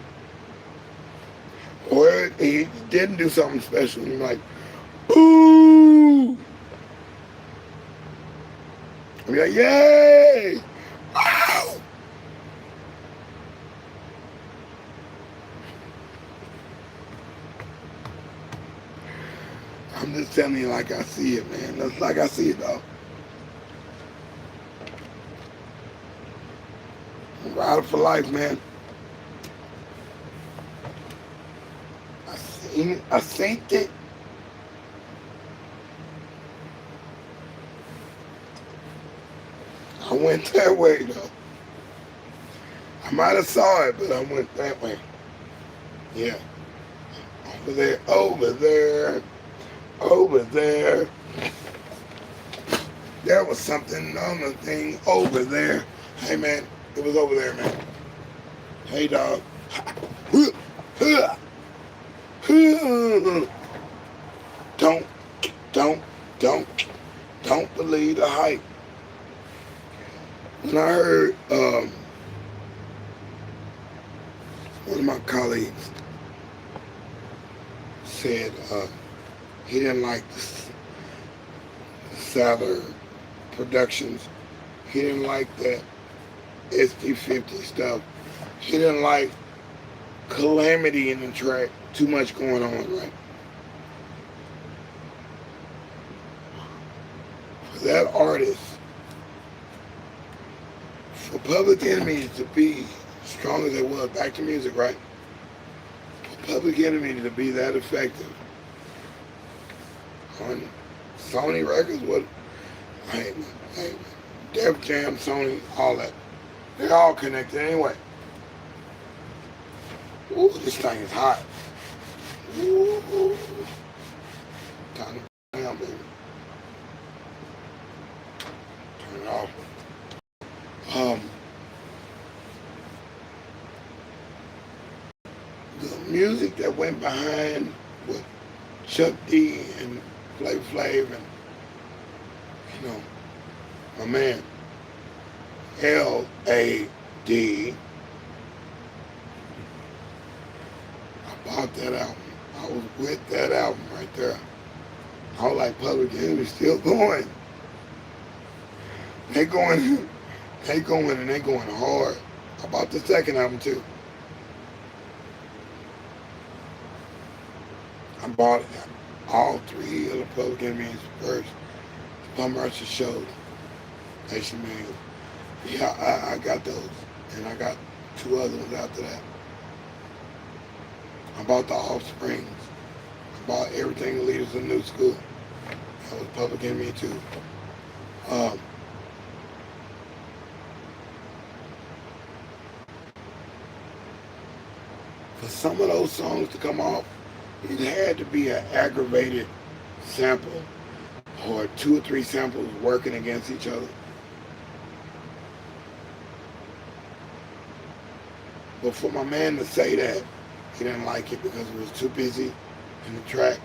or he didn't do something special. And you're like, boo! And you're like, yay! Wow! I'm just telling you like I see it, man. That's like I see it, though. I'm riding for life, man. I seen it. I went that way, though. I might have saw it, but I went that way. Yeah. Over there, over there, over there. There was something on the thing over there. Hey man, it was over there, man. Hey dog. Don't, don't, don't, don't believe the hype. When I heard one of my colleagues said he didn't like the Sadler Productions. He didn't like that SD50 stuff. He didn't like Calamity in the track. Too much going on, right? For that artist, for Public Enemy to be strong as they was, back to music, right? For Public Enemy to be that effective on Sony Records, what? Hey, Def Jam, Sony, all that. They're all connected anyway. Ooh, this thing is hot. Ooh. Time to down, baby. Turn it off. The music that went behind with Chuck D and Flavor Flav and, you know, my man L.A.D. I bought that album. I was with that album right there. I was like, Public Enemy still going. They going and they going hard. I bought the second album too. I bought all three of the Public Enemy's first Bum Rushers shows. Nation Man. Yeah, I got those. And I got two other ones after that. I bought the Offsprings. I bought everything the Leaders of New School. That was Public Enemy too. For some of those songs to come off, it had to be an aggravated sample or 2 or 3 samples working against each other. But for my man to say that, he didn't like it because it was too busy in the track.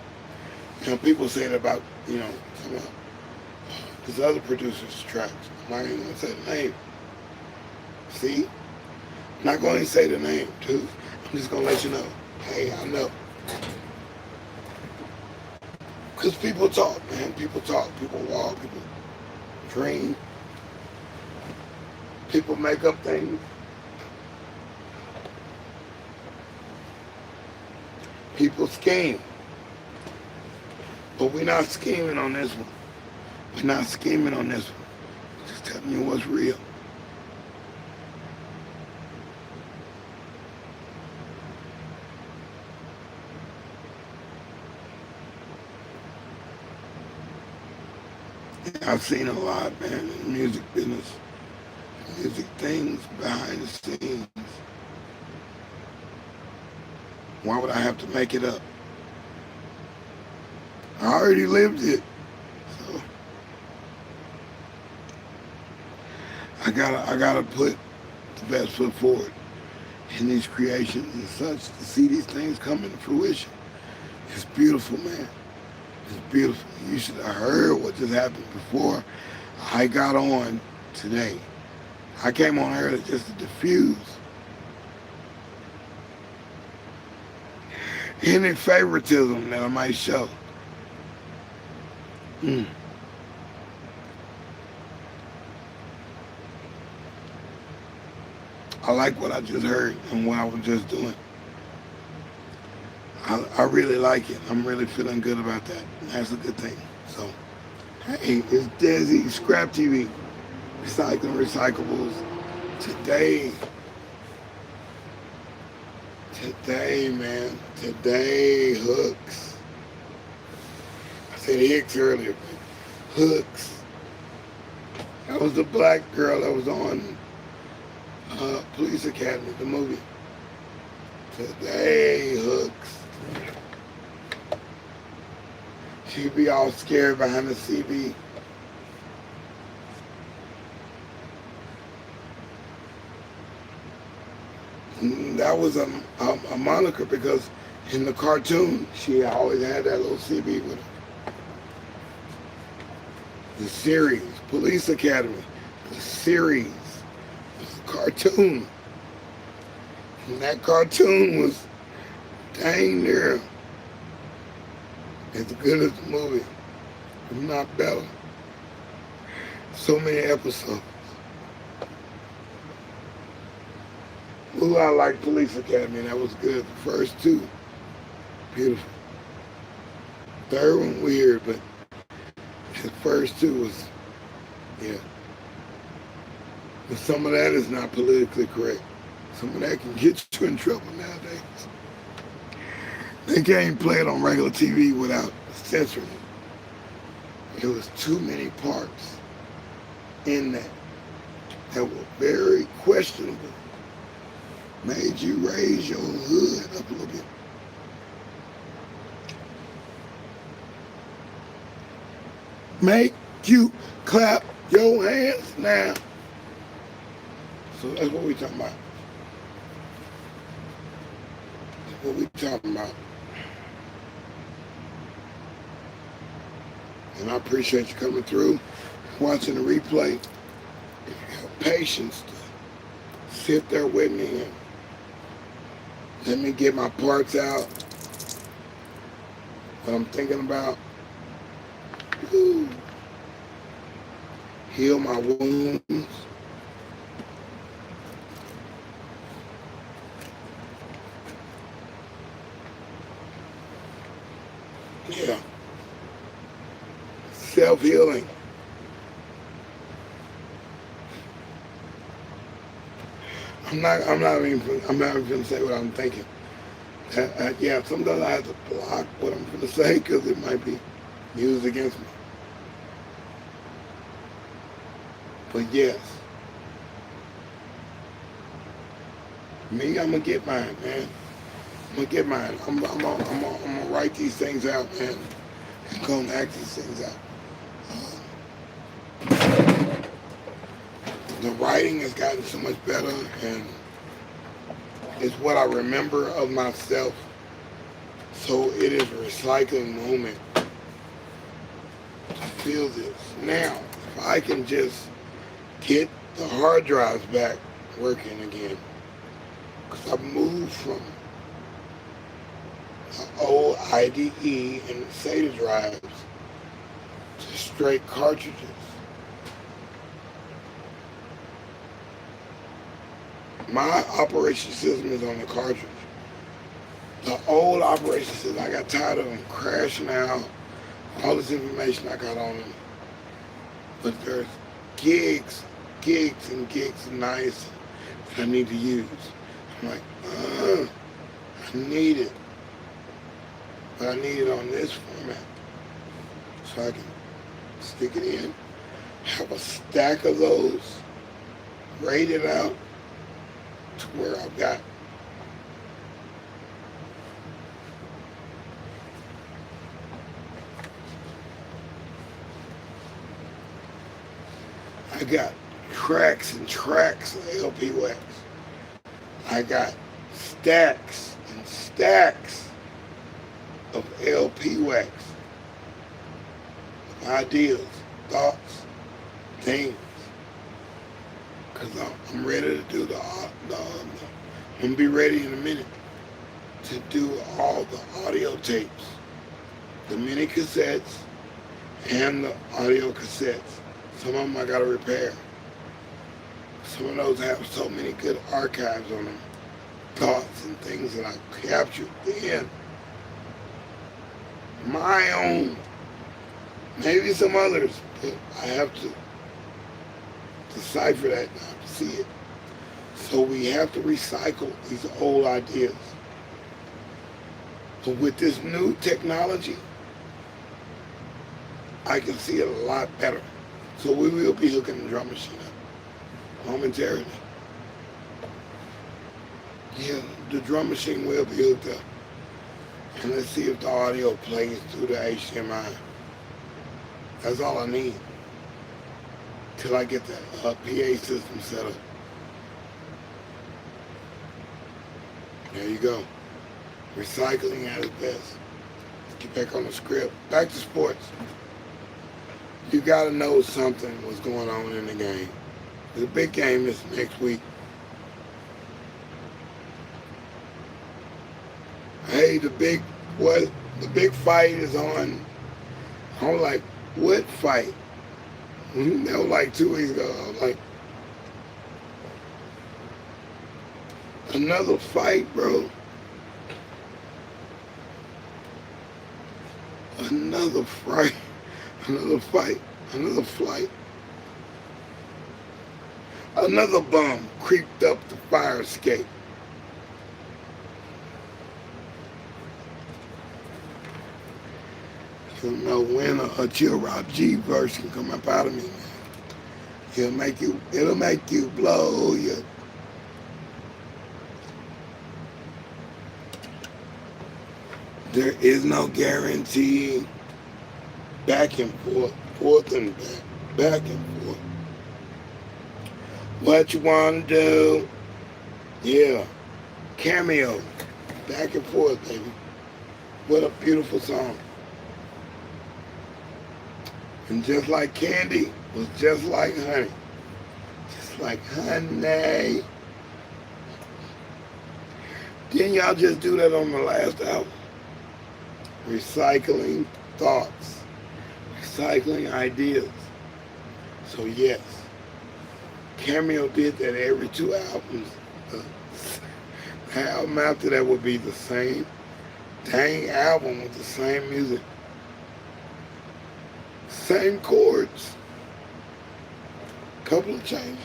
You know, people say that about, you know, some of his other producers' tracks. I'm not even going to say the name. See? I'm not going to say the name, too. I'm just going to let you know. Hey, I know. Because people talk, man. People talk. People walk. People dream. People make up things. People scheme. But we're not scheming on this one. We're not scheming on this one. Just telling you what's real. I've seen a lot, man, in the music business. Music things behind the scenes. Why would I have to make it up? I already lived it. So I gotta put the best foot forward in these creations and such to see these things come into fruition. It's beautiful, man. It's beautiful. You should have heard what just happened before I got on today. I came on early just to diffuse any favoritism that I might show. I like what I just heard and what I was just doing. I really like it. I'm really feeling good about that. That's a good thing. So, hey, it's deSz'e, ScrAp TV, recycling recyclables. Today, man, today, hooks. I said Hicks earlier, but hooks. That was the black girl that was on Police Academy, the movie. Today, hooks. She'd be all scared behind the CB. That was a moniker because in the cartoon, she always had that little CB with her. The series, Police Academy, the series, the cartoon. And that cartoon was dang near as good as the movie, if not better. So many episodes. Ooh, I like Police Academy, that was good. The first two, beautiful. Third one, weird, but the first two was, yeah. But some of that is not politically correct. Some of that can get you in trouble nowadays. They can't play it on regular TV without censoring it. There was too many parts in that were very questionable. Made you raise your hood up a little bit. Make you clap your hands now. So that's what we talking about. That's what we talking about. And I appreciate you coming through, watching the replay. If you have patience to sit there with me and let me get my parts out, what I'm thinking about. Woo. Heal my wounds. Yeah. Self-healing. I'm not even gonna say what I'm thinking. Yeah, sometimes I have to block what I'm gonna say because it might be used against me. But yes, me, I'm gonna get mine, man. I'm gonna get mine. I'm gonna write these things out, man, and go and act these things out. The writing has gotten so much better, and it's what I remember of myself. So it is a recycling moment to feel this. Now, if I can just get the hard drives back working again, because I've moved from the old IDE and SATA drives to straight cartridges. My operation system is on the cartridge. The old operation system, I got tired of them crashing out, all this information I got on them. But there's gigs and gigs of nice that I need to use. I'm like, I need it. But I need it on this format. So I can stick it in, have a stack of those, grade it out to where I've got tracks and tracks of LP wax. I got stacks and stacks of LP wax. Ideas, thoughts, things. Because I'm ready to do I'm going to be ready in a minute to do all the audio tapes, the mini cassettes and the audio cassettes. Some of them I got to repair. Some of those have so many good archives on them, thoughts and things that I captured then. My own, maybe some others, but I have to decipher that now to see it. So we have to recycle these old ideas. But with this new technology, I can see it a lot better. So we will be hooking the drum machine up momentarily. Yeah, the drum machine will be hooked up. And let's see if the audio plays through the HDMI. That's all I need till I get the PA system set up. There you go. Recycling at its best. Let's get back on the script. Back to sports. You got to know something was going on in the game. There's a big game this next week. Hey, the big fight is on. I'm like, what fight? That was like 2 weeks ago. I was like, another fight, bro. Another fight. Another fight. Another flight. Another bum creeped up the fire escape. You know when a Chill Rock G verse can come up out of me, man. It'll make you blow your. There is no guarantee. Back and forth and back and forth. What you wanna do? Yeah. Cameo. Back and forth, baby. What a beautiful song. And just like candy was just like honey. Just like honey. Didn't y'all just do that on the last album? Recycling thoughts. Recycling ideas. So yes, Cameo did that every 2 albums. The album after that would be the same dang album with the same music. Same chords. Couple of changes.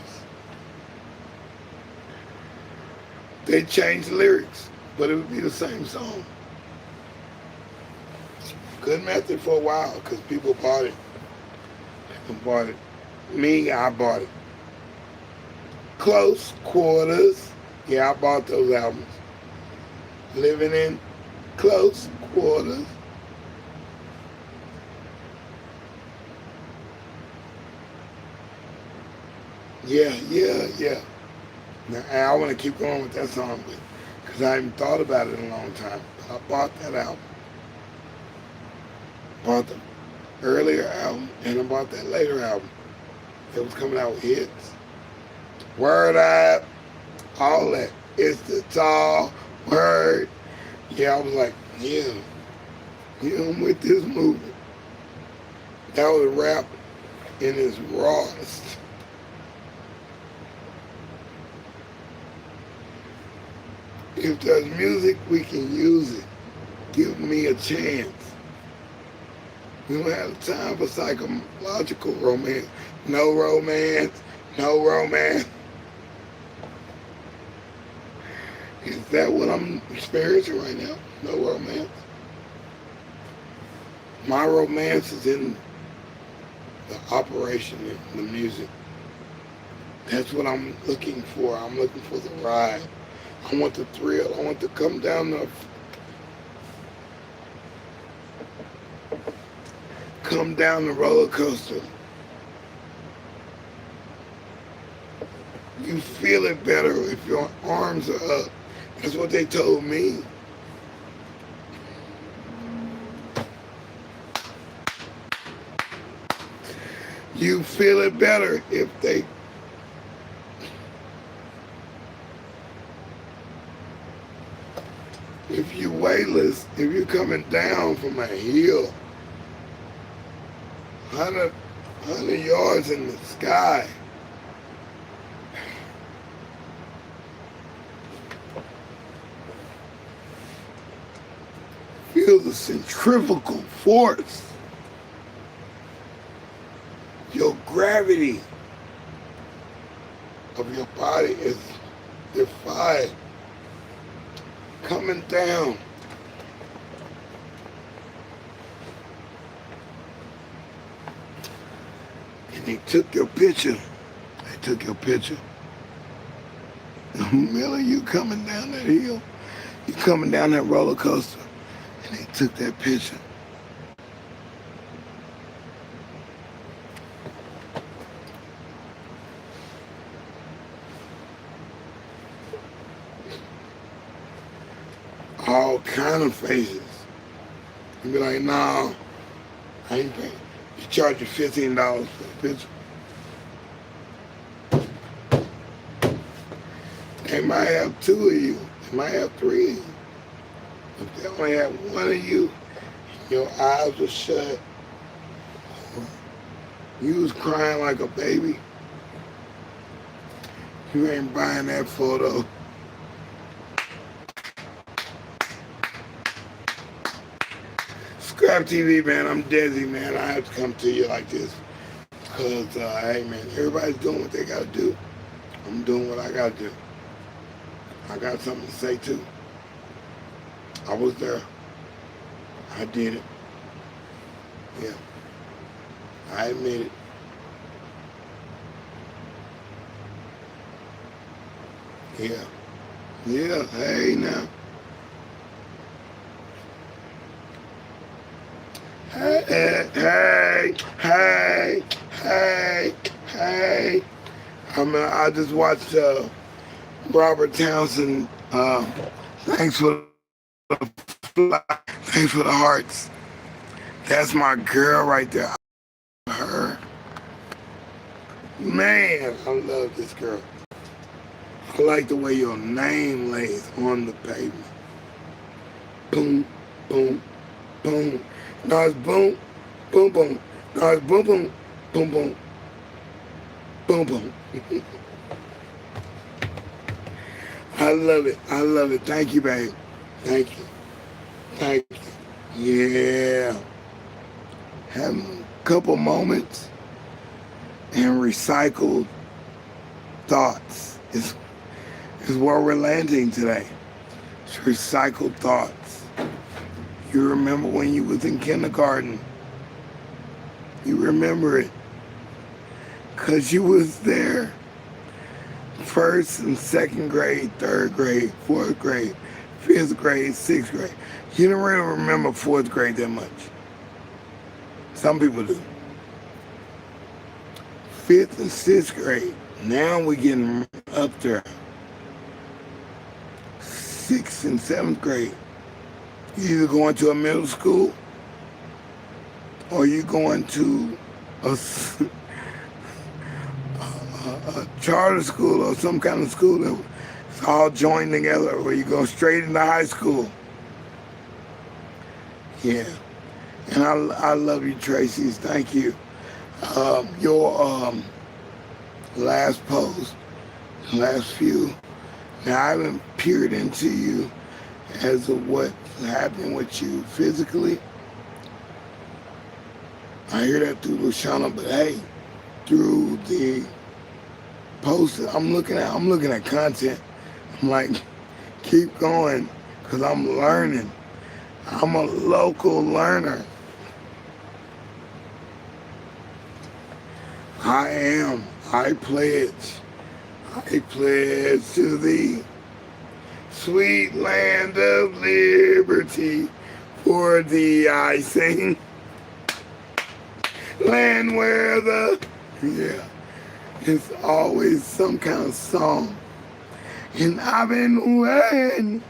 They changed the lyrics, but it would be the same song. Good method for a while because people bought it. People bought it. Me, I bought it. Close Quarters. Yeah, I bought those albums. Living in Close Quarters. Yeah. Now, I want to keep going with that song because I haven't thought about it in a long time. But I bought that album. Bought the earlier album and I bought that later album. It was coming out with hits. Word Up, all that. It's the tall word. Yeah, I was like, yeah, I'm with this movement. That was rap in its rawest. If there's music, we can use it. Give me a chance. We don't have time for psychological romance. No romance. No romance. Is that what I'm experiencing right now? No romance. My romance is in the operation, in the music. That's what I'm looking for. I'm looking for the ride. I want the thrill. I want to come down the roller coaster. You feel it better if your arms are up. That's what they told me. You feel it better if you're weightless, if you're coming down from a hill, 100 yards in the sky. Feel the centrifugal force. Your gravity of your body is defied. Coming down. And they took your picture. Miller, you coming down that hill. You coming down that roller coaster. And they took that picture. kind of faces. You be like, nah, I ain't paying. You charge you $15 for the picture. They might have 2 of you. They might have 3 of you. If they only have 1 of you, your eyes were shut. You was crying like a baby. You ain't buying that photo. ScrAp TV, man. I'm deSz'e, man. I have to come to you like this. Because, hey, man, everybody's doing what they got to do. I'm doing what I got to do. I got something to say, too. I was there. I did it. Yeah. I admit it. Yeah. Yeah. Hey, now. Hey, hey, hey, hey, hey. I just watched Robert Townsend. Thanks for the fly. Thanks for the hearts. That's my girl right there. Her. Man, I love this girl. I like the way your name lays on the pavement. Boom, boom, boom. No, it's boom, boom, boom. No, it's boom, boom, boom, boom, boom, boom. I love it. I love it. Thank you, babe. Thank you. Thank you. Yeah. Having a couple moments and recycled thoughts is where we're landing today. It's recycled thoughts. You remember when you was in kindergarten. You remember it. Because you was there. 1st and 2nd grade, 3rd grade, 4th grade, 5th grade, 6th grade. You don't really remember 4th grade that much. Some people do. 5th and 6th grade. Now we're getting up there. 6th and 7th grade. You either going to a middle school or you going to a charter school or some kind of school that's all joined together, or you go straight into high school. Yeah. And I love you, Tracy's. Thank you. Your last post, last few. Now, I haven't peered into you as of what's happening with you physically. I hear that through Luciana, but hey, through the post I'm looking at content. I'm like, keep going, because I'm learning. I'm a local learner. I am. I pledge to thee, sweet land of liberty, for thee I sing. Land where yeah, it's always some kind of song. And I've been waiting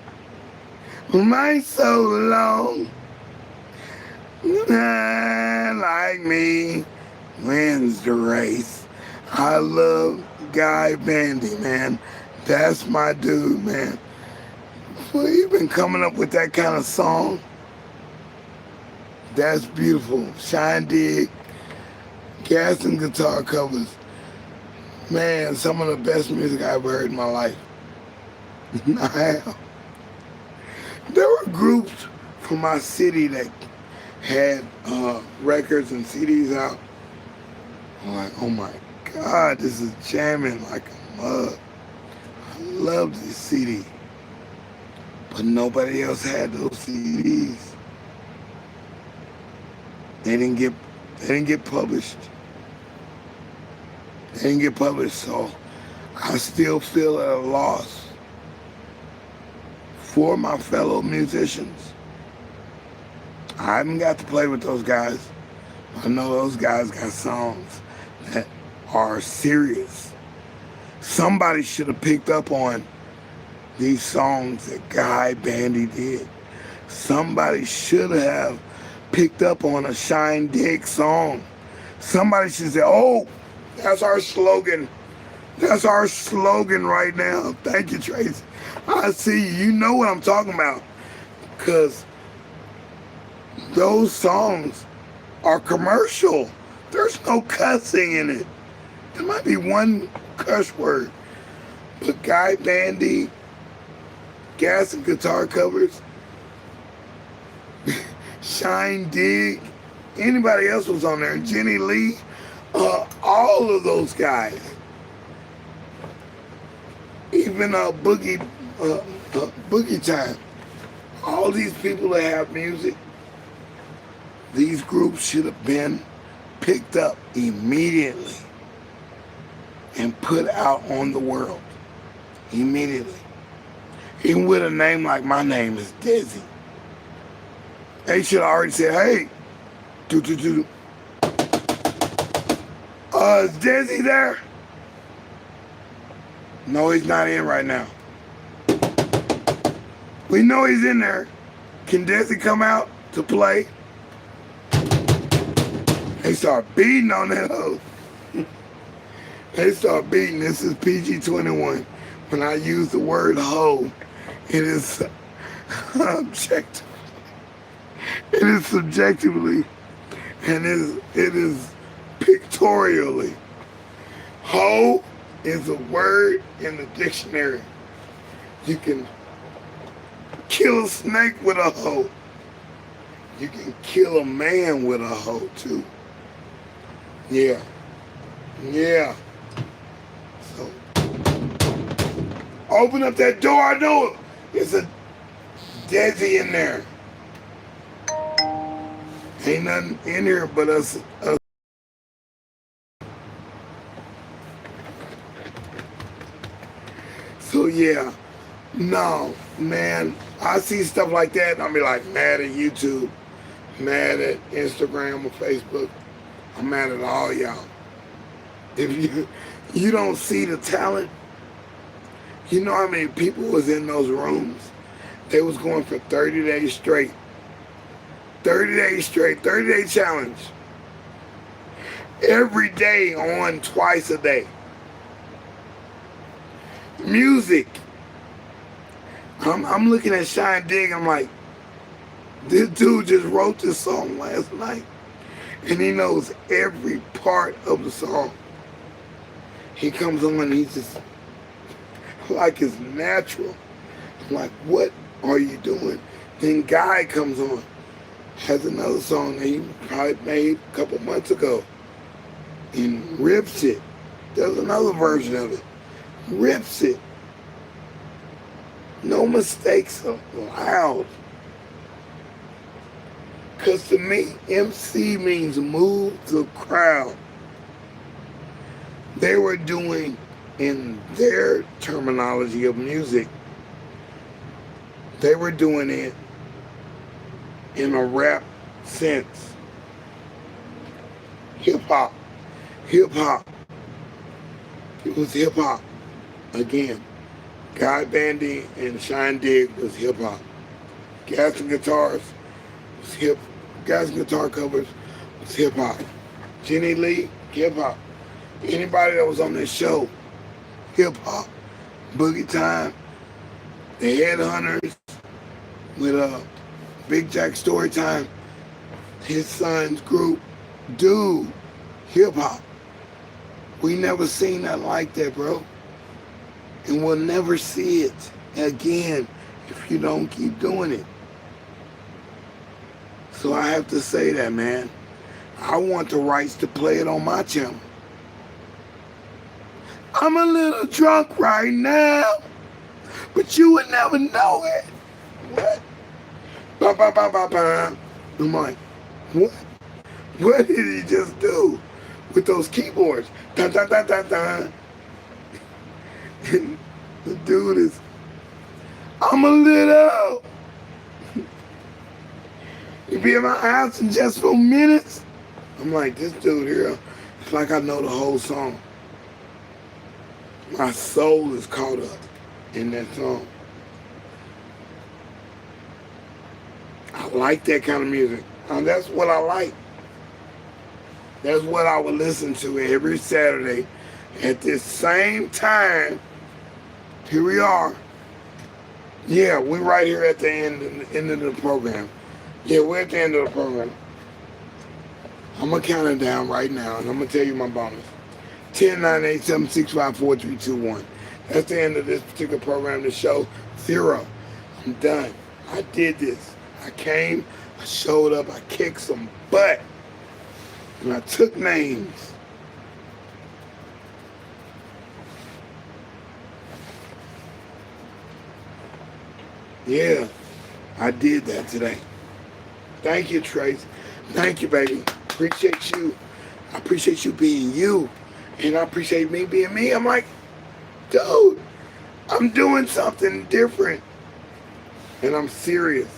my so long. Like me wins the race. I love Guy Bandy, man. That's my dude, man. Well, you've been coming up with that kind of song. That's beautiful. Shine Dig, gas and guitar covers. Man, some of the best music I've ever heard in my life. I have. There were groups from my city that had records and CDs out. I'm like, oh my God, this is jamming like a mug. I love this CD. But nobody else had those CDs. They didn't get published. They didn't get published, so I still feel at a loss for my fellow musicians. I haven't got to play with those guys. I know those guys got songs that are serious. Somebody should have picked up on these songs that Guy Bandy did. Somebody should have picked up on a Shine Dig song. Somebody should say, oh, that's our slogan. That's our slogan right now. Thank you, Tracy. I see you. You know what I'm talking about. Because those songs are commercial. There's no cussing in it. There might be one cuss word. But Guy Bandy, Gas and Guitar Covers, Shine Dig, anybody else was on there, Jenny Lee, all of those guys. Even Boogie Time. All these people that have music, these groups should have been picked up immediately and put out on the world. Immediately. Even with a name like my name is deSz'e. They should have already said, hey, is deSz'e there? No, he's not in right now. We know he's in there. Can deSz'e come out to play? They start beating on that hoe. They start beating. This is PG-21. When I use the word hoe, it is objective. It is subjectively, and it is pictorially. Hoe is a word in the dictionary. You can kill a snake with a hoe. You can kill a man with a hoe too. Yeah. Yeah. So open up that door. I know it's a deSz'e in there. Ain't nothing in here but us. So yeah, no, man, I see stuff like that and I'll be like mad at YouTube, mad at Instagram or Facebook. I'm mad at all y'all. If you don't see the talent, you know how many people was in those rooms? They was going for 30 days straight. 30 days straight, 30-day challenge. Every day on twice a day. Music. I'm looking at Shine Dig, I'm like, this dude just wrote this song last night. And he knows every part of the song. He comes on, he's just like it's natural. I'm like, what are you doing? Then Guy comes on, has another song that he probably made a couple months ago and rips it. There's another version of it. Rips it. No mistakes allowed. Because to me, MC means move the crowd. They were doing, in their terminology of music, they were doing it in a rap sense. Hip-hop. Hip-hop. It was hip-hop. Again, Guy Bandy and Shine Dig was hip-hop. Gas and Guitars was Gas and Guitar Covers was hip-hop. Jenny Lee, hip-hop. Anybody that was on this show, hip-hop. Boogie Time, the Headhunters, with Big Jack Storytime, his son's group, dude, hip-hop. We never seen nothing like that, bro. And we'll never see it again if you don't keep doing it. So I have to say that, man. I want the rights to play it on my channel. I'm a little drunk right now, but you would never know it. What? Ba ba ba ba ba. I'm like, what? What did he just do with those keyboards? Dun dun dun dun dun. And the dude is, I'm a little. You be in my house in just 4 minutes? I'm like, this dude here, it's like I know the whole song. My soul is caught up in that song. I like that kind of music. That's what I like. That's what I would listen to every Saturday at this same time. Here we are. Yeah, we're right here at the end of the program. Yeah, we're at the end of the program. I'm going to count it down right now, and I'm going to tell you my bonus. 10, 9, 8, 7, 6, 5, 4, 3, 2, 1. That's the end of this particular program, the show. 0. I'm done. I did this. I came, I showed up, I kicked some butt, and I took names. Yeah, I did that today. Thank you, Trace. Thank you, baby. Appreciate you. I appreciate you being you. And I appreciate me being me. I'm like, dude, I'm doing something different. And I'm serious.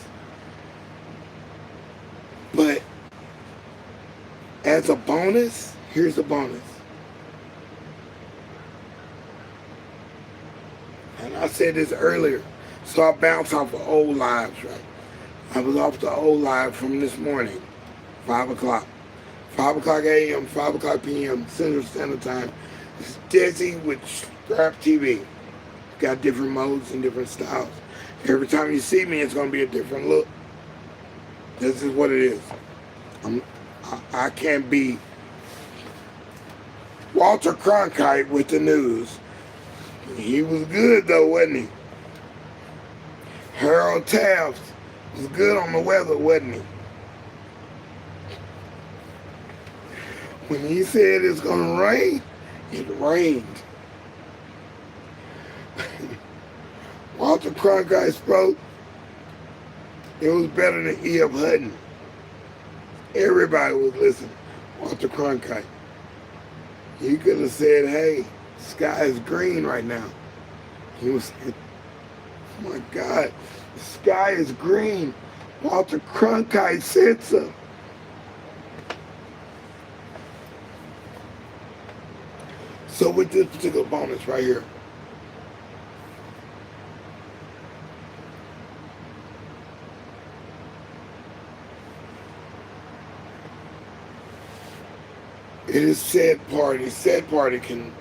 But as a bonus, here's a bonus. And I said this earlier. So I bounced off of old lives, right? I was off the old live from this morning, 5 o'clock. 5 o'clock a.m., 5 o'clock p.m., Central Standard Time. It's deSz'e with ScrAp TV. Got different modes and different styles. Every time you see me, it's going to be a different look. This is what it is. I can't be Walter Cronkite with the news. He was good, though, wasn't he? Harold Taft was good on the weather, wasn't he? When he said it's going to rain, it rained. Walter Cronkite spoke. It was better than E.F. Hutton. Everybody was listening. Walter Cronkite. He could have said, hey, the sky is green right now. He was saying, oh my God, the sky is green. Walter Cronkite said so. So with this particular bonus right here, it is said party. Said party can.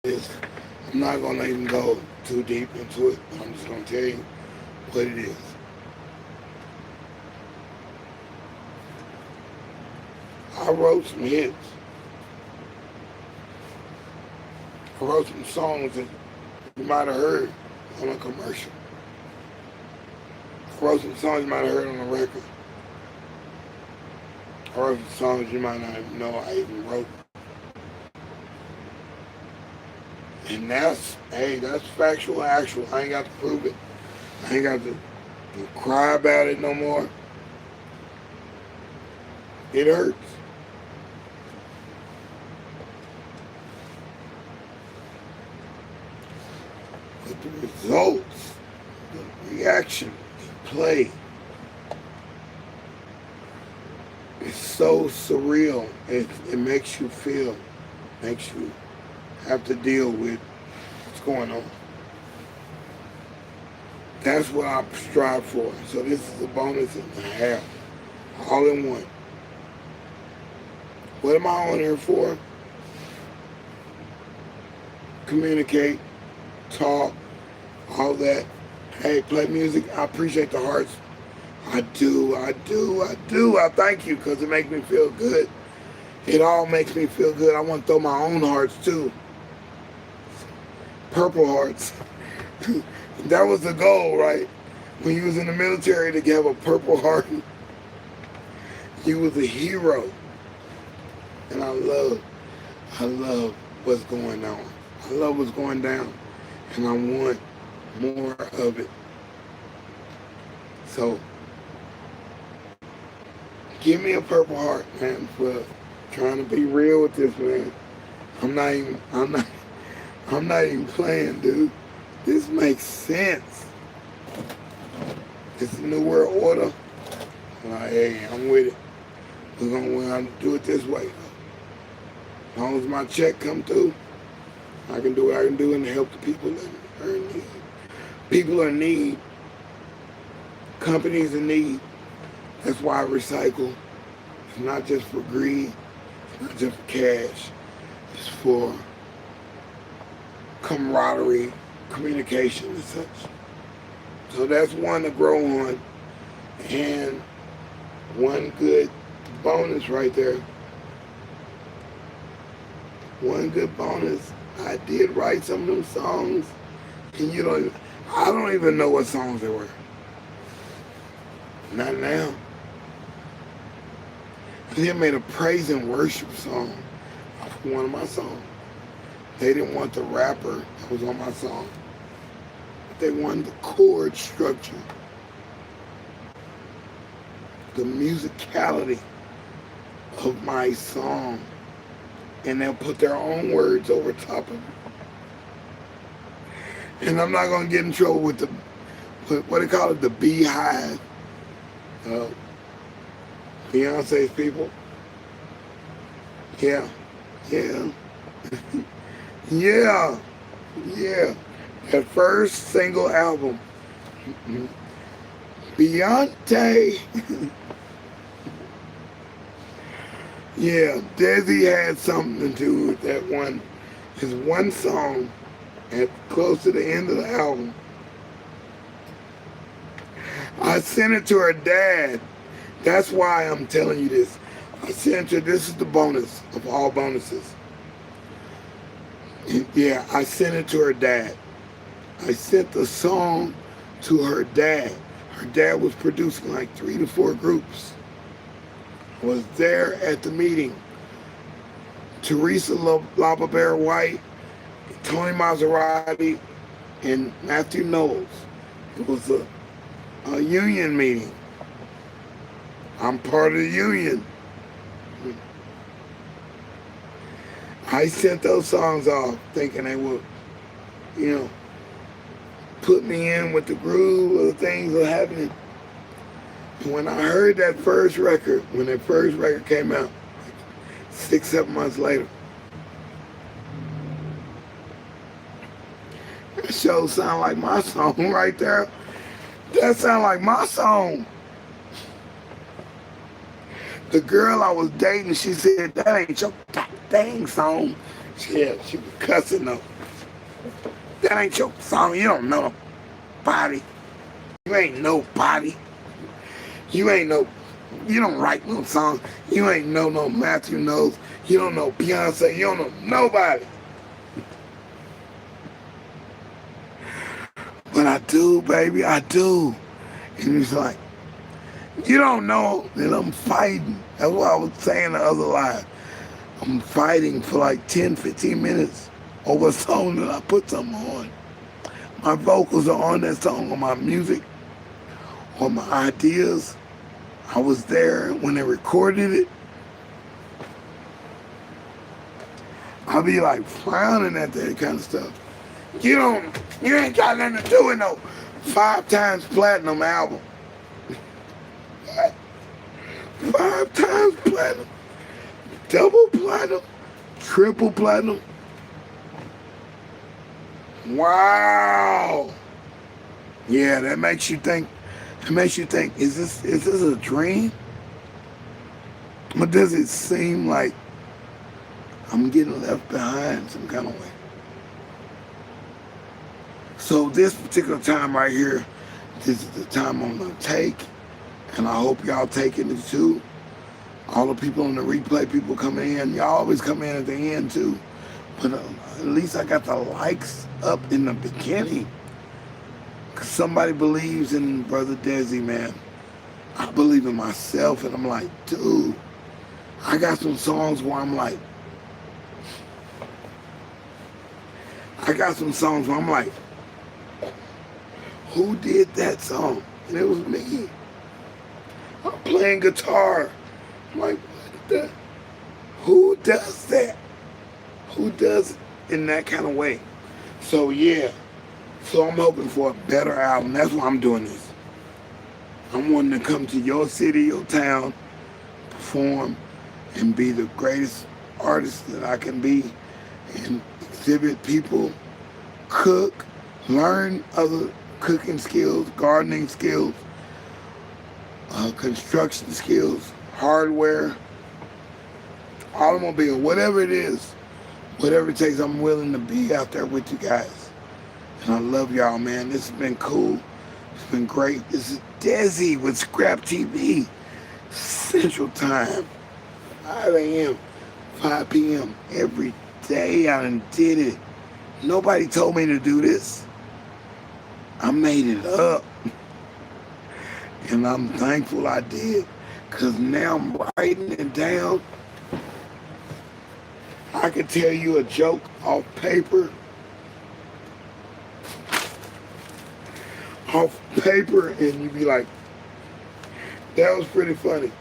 I'm not gonna even go too deep into it. I'm just gonna tell you what it is. I wrote some hits. I wrote some songs that you might have heard on a commercial. I wrote some songs you might have heard on a record. I wrote some songs you might not even know I even wrote. And that's, hey, that's factual, actual. I ain't got to prove it. I ain't got to cry about it no more. It hurts. But the results, the reaction, the play, it's so surreal. It makes you feel, makes you have to deal with what's going on. That's what I strive for. So this is a bonus and a half, all in one. What am I on here for? Communicate, talk, all that. Hey, play music. I appreciate the hearts. I do. I thank you because it makes me feel good. It all makes me feel good. I want to throw my own hearts too. Purple hearts. That was the goal, right? When you was in the military to have a purple heart, you was a hero. And I love what's going on. I love what's going down. And I want more of it. So, give me a purple heart, man, for trying to be real with this, man. I'm not even playing, dude. This makes sense. It's a new world order. Like, hey, I'm with it. We're gonna do it this way. As long as my check come through, I can do what I can do and help the people that are in need. People are in need. companies in need. That's why I recycle. It's not just for greed, it's not just for cash. It's for camaraderie, communication and such. So that's one to grow on. And one good bonus right there. One good bonus. I did write some of them songs, and I don't even know what songs they were. Not now. They made a praise and worship song off one of my songs. They didn't want the rapper that was on my song. They wanted the chord structure, the musicality of my song, and they'll put their own words over top of it. And I'm not gonna get in trouble with the what they call it, the beehive. Beyonce's people. Yeah. Yeah. That first single album. Beyonce. Yeah, deSz'e had something to do with that one. His one song at close to the end of the album. I sent it to her dad. That's why I'm telling you this. I sent her, this is the bonus of all bonuses. Yeah, I sent it to her dad. I sent the song to her dad. Her dad was producing like 3 to 4 groups. Was there at the meeting. Teresa Lava White, Tony Maserati, and Matthew Knowles. It was a union meeting. I'm part of the union. I sent those songs off thinking they would, put me in with the groove of the things that are happening. And when I heard that first record, when that first record came out, 6-7 months later, that sure sound like my song right there. That sound like my song. The girl I was dating, she said, that ain't your dang song. She was cussing though. That ain't your song. You don't know nobody. You ain't nobody. You don't write no song. You ain't know no Matthew Knowles. You don't know Beyonce. You don't know nobody. But I do, baby, I do. And he's like, you don't know that I'm fighting. That's what I was saying the other live. I'm fighting for like 10, 15 minutes over a song that I put something on. My vocals are on that song, on my music, on my ideas. I was there when they recorded it. I'll be like frowning at that kind of stuff. You ain't got nothing to do with no 5 times platinum album. 5 times platinum, double platinum, triple platinum. Wow. Yeah, that makes you think. It makes you think, is this a dream? Or does it seem like I'm getting left behind some kind of way? So this particular time right here, this is the time I'm gonna take, and I hope y'all taking it too. All the people on the replay, people coming in, y'all always come in at the end too. But at least I got the likes up in the beginning. Cause somebody believes in Brother deSz'e, man. I believe in myself, and I'm like, dude, I got some songs where I'm like, who did that song? And it was me. I'm playing guitar. I'm like, what the? Who does that? Who does it in that kind of way? So yeah. So I'm hoping for a better album. That's why I'm doing this. I'm wanting to come to your city, your town, perform, and be the greatest artist that I can be, and exhibit people, cook, learn other cooking skills, gardening skills, construction skills, hardware, automobile, whatever it is, whatever it takes, I'm willing to be out there with you guys. And I love y'all, man. This has been cool. It's been great. This is deSz'e with ScrAp TV. Central Time, 5 a.m., 5 p.m. every day. I done did it. Nobody told me to do this. I made it up. And I'm thankful I did. Because now I'm writing it down. I could tell you a joke off paper. And you'd be like, that was pretty funny.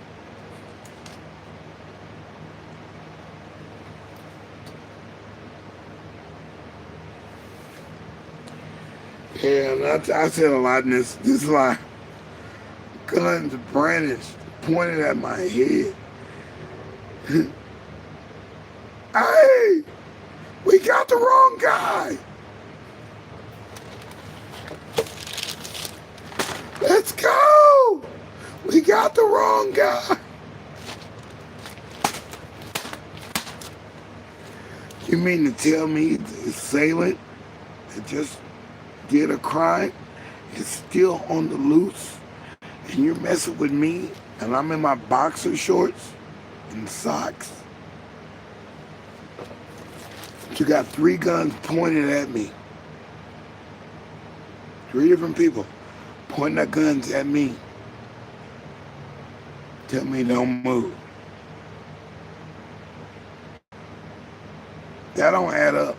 And I said a lot in this. This is like guns brandished, pointed at my head. Hey, we got the wrong guy. Let's go. We got the wrong guy. You mean to tell me the assailant that just did a crime is still on the loose, and you're messing with me, and I'm in my boxer shorts and socks? But you got 3 guns pointed at me. 3 different people pointing their guns at me. Tell me don't move. That don't add up.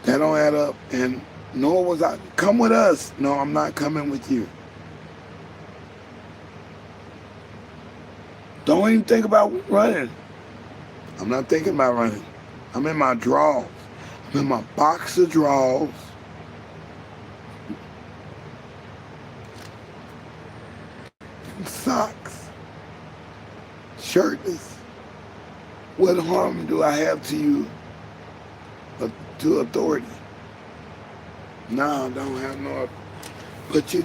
That don't add up. And nor was I. Come with us. No, I'm not coming with you. Don't even think about running. I'm not thinking about running. I'm in my drawers. I'm in my boxer drawers. Socks. Shirtless. What harm do I have to you? To authority? No, I don't have no. But you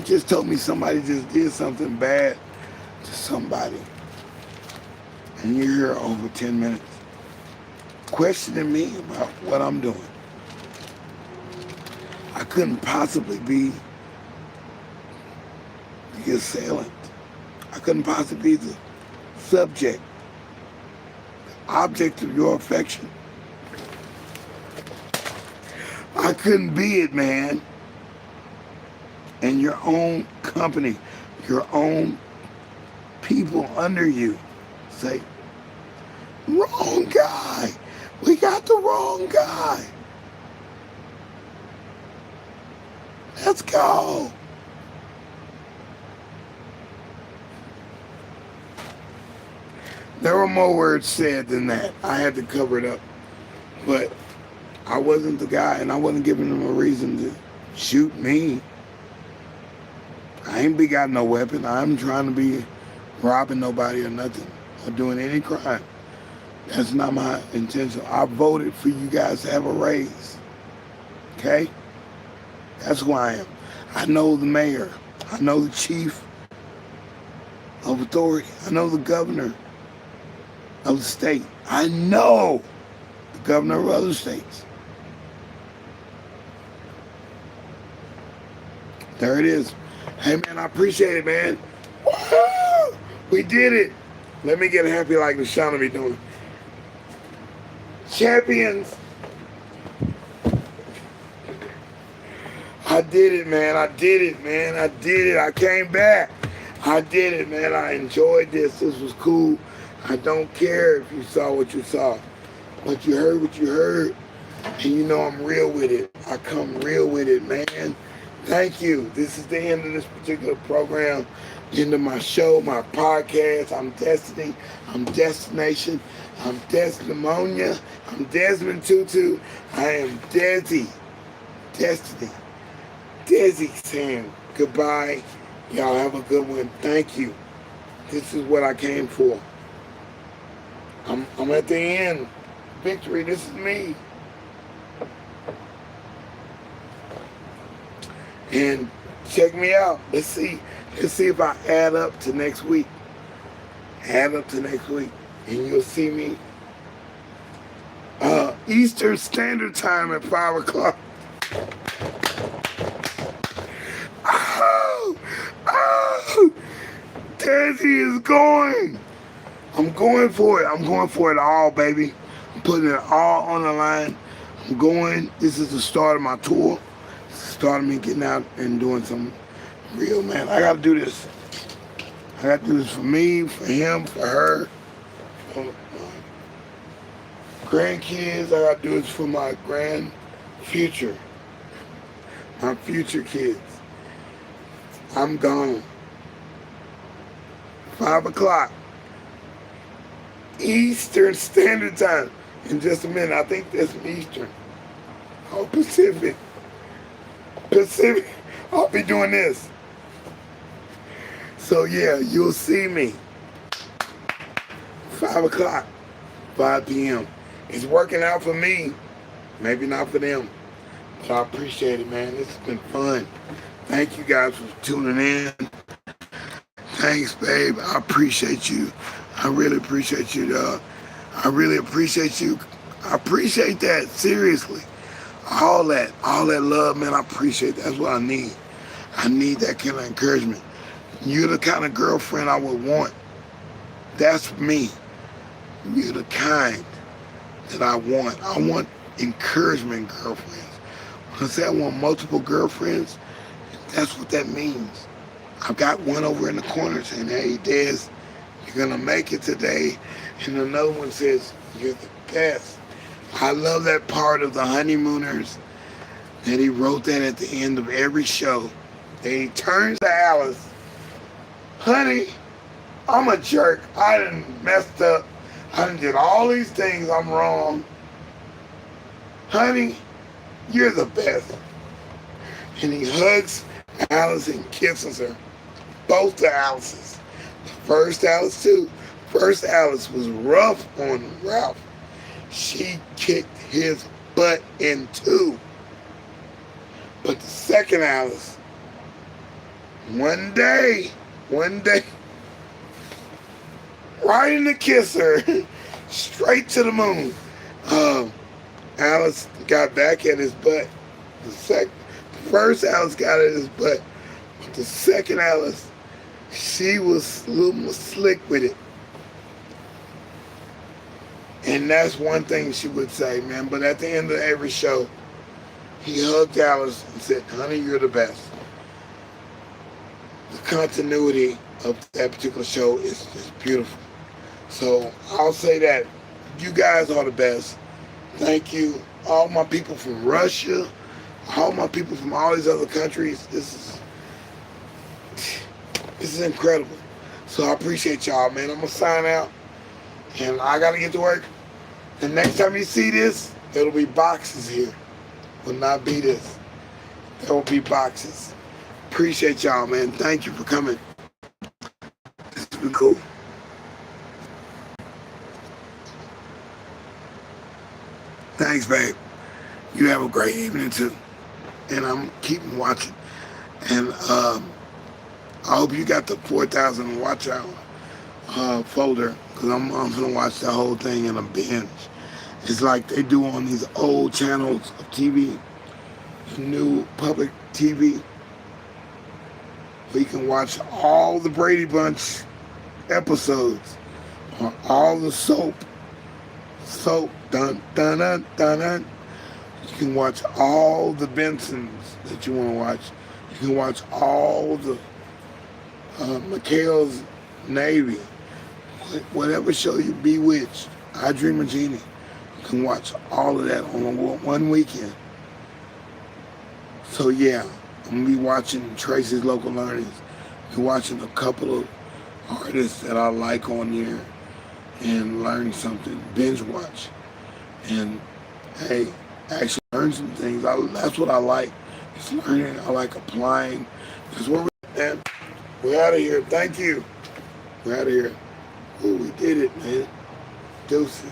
just told me somebody just did something bad to somebody, and you're here over 10 minutes questioning me about what I'm doing. I couldn't possibly be the assailant. I couldn't possibly be the subject, the object of your affection. I couldn't be it, man. And your own company, your own people under you say, wrong guy. We got the wrong guy. Let's go. There were more words said than that. I had to cover it up. But I wasn't the guy, and I wasn't giving them a reason to shoot me. I ain't got no weapon. I'm trying to be robbing nobody or nothing, or doing any crime. That's not my intention. I voted for you guys to have a raise. Okay? That's who I am. I know the mayor. I know the chief of authority. I know the governor of the state. I know the governor of other states. There it is. Hey, man, I appreciate it, man. Woo! We did it. Let me get happy like Lashana be doing. Champions. I did it, man. I did it, man. I did it. I came back. I did it, man. I enjoyed this. This was cool. I don't care if you saw what you saw, but you heard what you heard, and you know I'm real with it. I come real with it, man. Thank you. This is the end of this particular program, end of my show, my podcast. I'm Destiny. I'm Destination. I'm Desdemonia. I'm Desmond Tutu. I am deSz'e. Destiny. deSz'e saying goodbye. Y'all have a good one. Thank you. This is what I came for. I'm at the end. Victory. This is me. And check me out. Let's see Let's see if I add up to next week. Add up to next week. And you'll see me Eastern Standard Time at 5 o'clock. Oh, oh, DeSz'e is going. I'm going for it. I'm going for it all, baby. I'm putting it all on the line. I'm going. This is the start of my tour. It's the start of me getting out and doing some real, man. I got to do this. I got to do this for me, for him, for her, for my grandkids. I got to do this for my future. My future kids. I'm gone. 5 o'clock. Eastern Standard Time. In just a minute. I think that's Eastern. Oh, Pacific. Pacific. I'll be doing this. So yeah, you'll see me. 5 o'clock. 5 p.m. It's working out for me. Maybe not for them. But I appreciate it, man. This has been fun. Thank you guys for tuning in. Thanks, babe. I appreciate you. I really appreciate you, dog. I really appreciate you. I appreciate that, seriously. All that love, man, I appreciate that. That's what I need. I need that kind of encouragement. You're the kind of girlfriend I would want. That's me. You're the kind that I want. I want encouragement girlfriends. When I say I want multiple girlfriends, that's what that means. I've got one over in the corner saying, hey, Des, you're going to make it today. And another one says, you're the best. I love that part of the Honeymooners, that he wrote that at the end of every show. Then he turns to Alice, honey, I'm a jerk. I done messed up. I done did all these things. I'm wrong. Honey, you're the best. And he hugs Alice and kisses her. Both the Alices. The first Alice too. First Alice was rough on Ralph. She kicked his butt in two. But the second Alice, one day, right in the kisser, straight to the moon. Alice got back at his butt. The first Alice got at his butt, but the second Alice, she was a little more slick with it. And that's one thing she would say, man. But at the end of every show, he hugged Alice and said, honey, you're the best. The continuity of that particular show is just beautiful. So I'll say that you guys are the best. Thank you. All my people from Russia, all my people from all these other countries. This is incredible. So I appreciate y'all, man. I'm going to sign out. And I got to get to work. The next time you see this, it'll be boxes here. Will not be this. There will be boxes. Appreciate y'all, man. Thank you for coming. This has been cool. Thanks, babe. You have a great evening, too. And I'm keeping watching. And I hope you got the 4,000 watch out folder, because I'm going to watch the whole thing in a binge. It's like they do on these old channels of TV, new public TV, where you can watch all the Brady Bunch episodes, or all the soap, dun, dun, dun, dun, dun. You can watch all the Bensons that you want to watch. You can watch all the McHale's Navy, whatever show you, Bewitched, I Dream of Jeannie. You can watch all of that on one weekend. So yeah, I'm going to be watching Tracy's Local Learnings. Be watching a couple of artists that I like on there and learn something, binge watch. And hey, actually learn some things. That's what I like. It's learning. I like applying. That's what we're out of here. Thank you. We're out of here. Ooh, we did it, man. Deuces.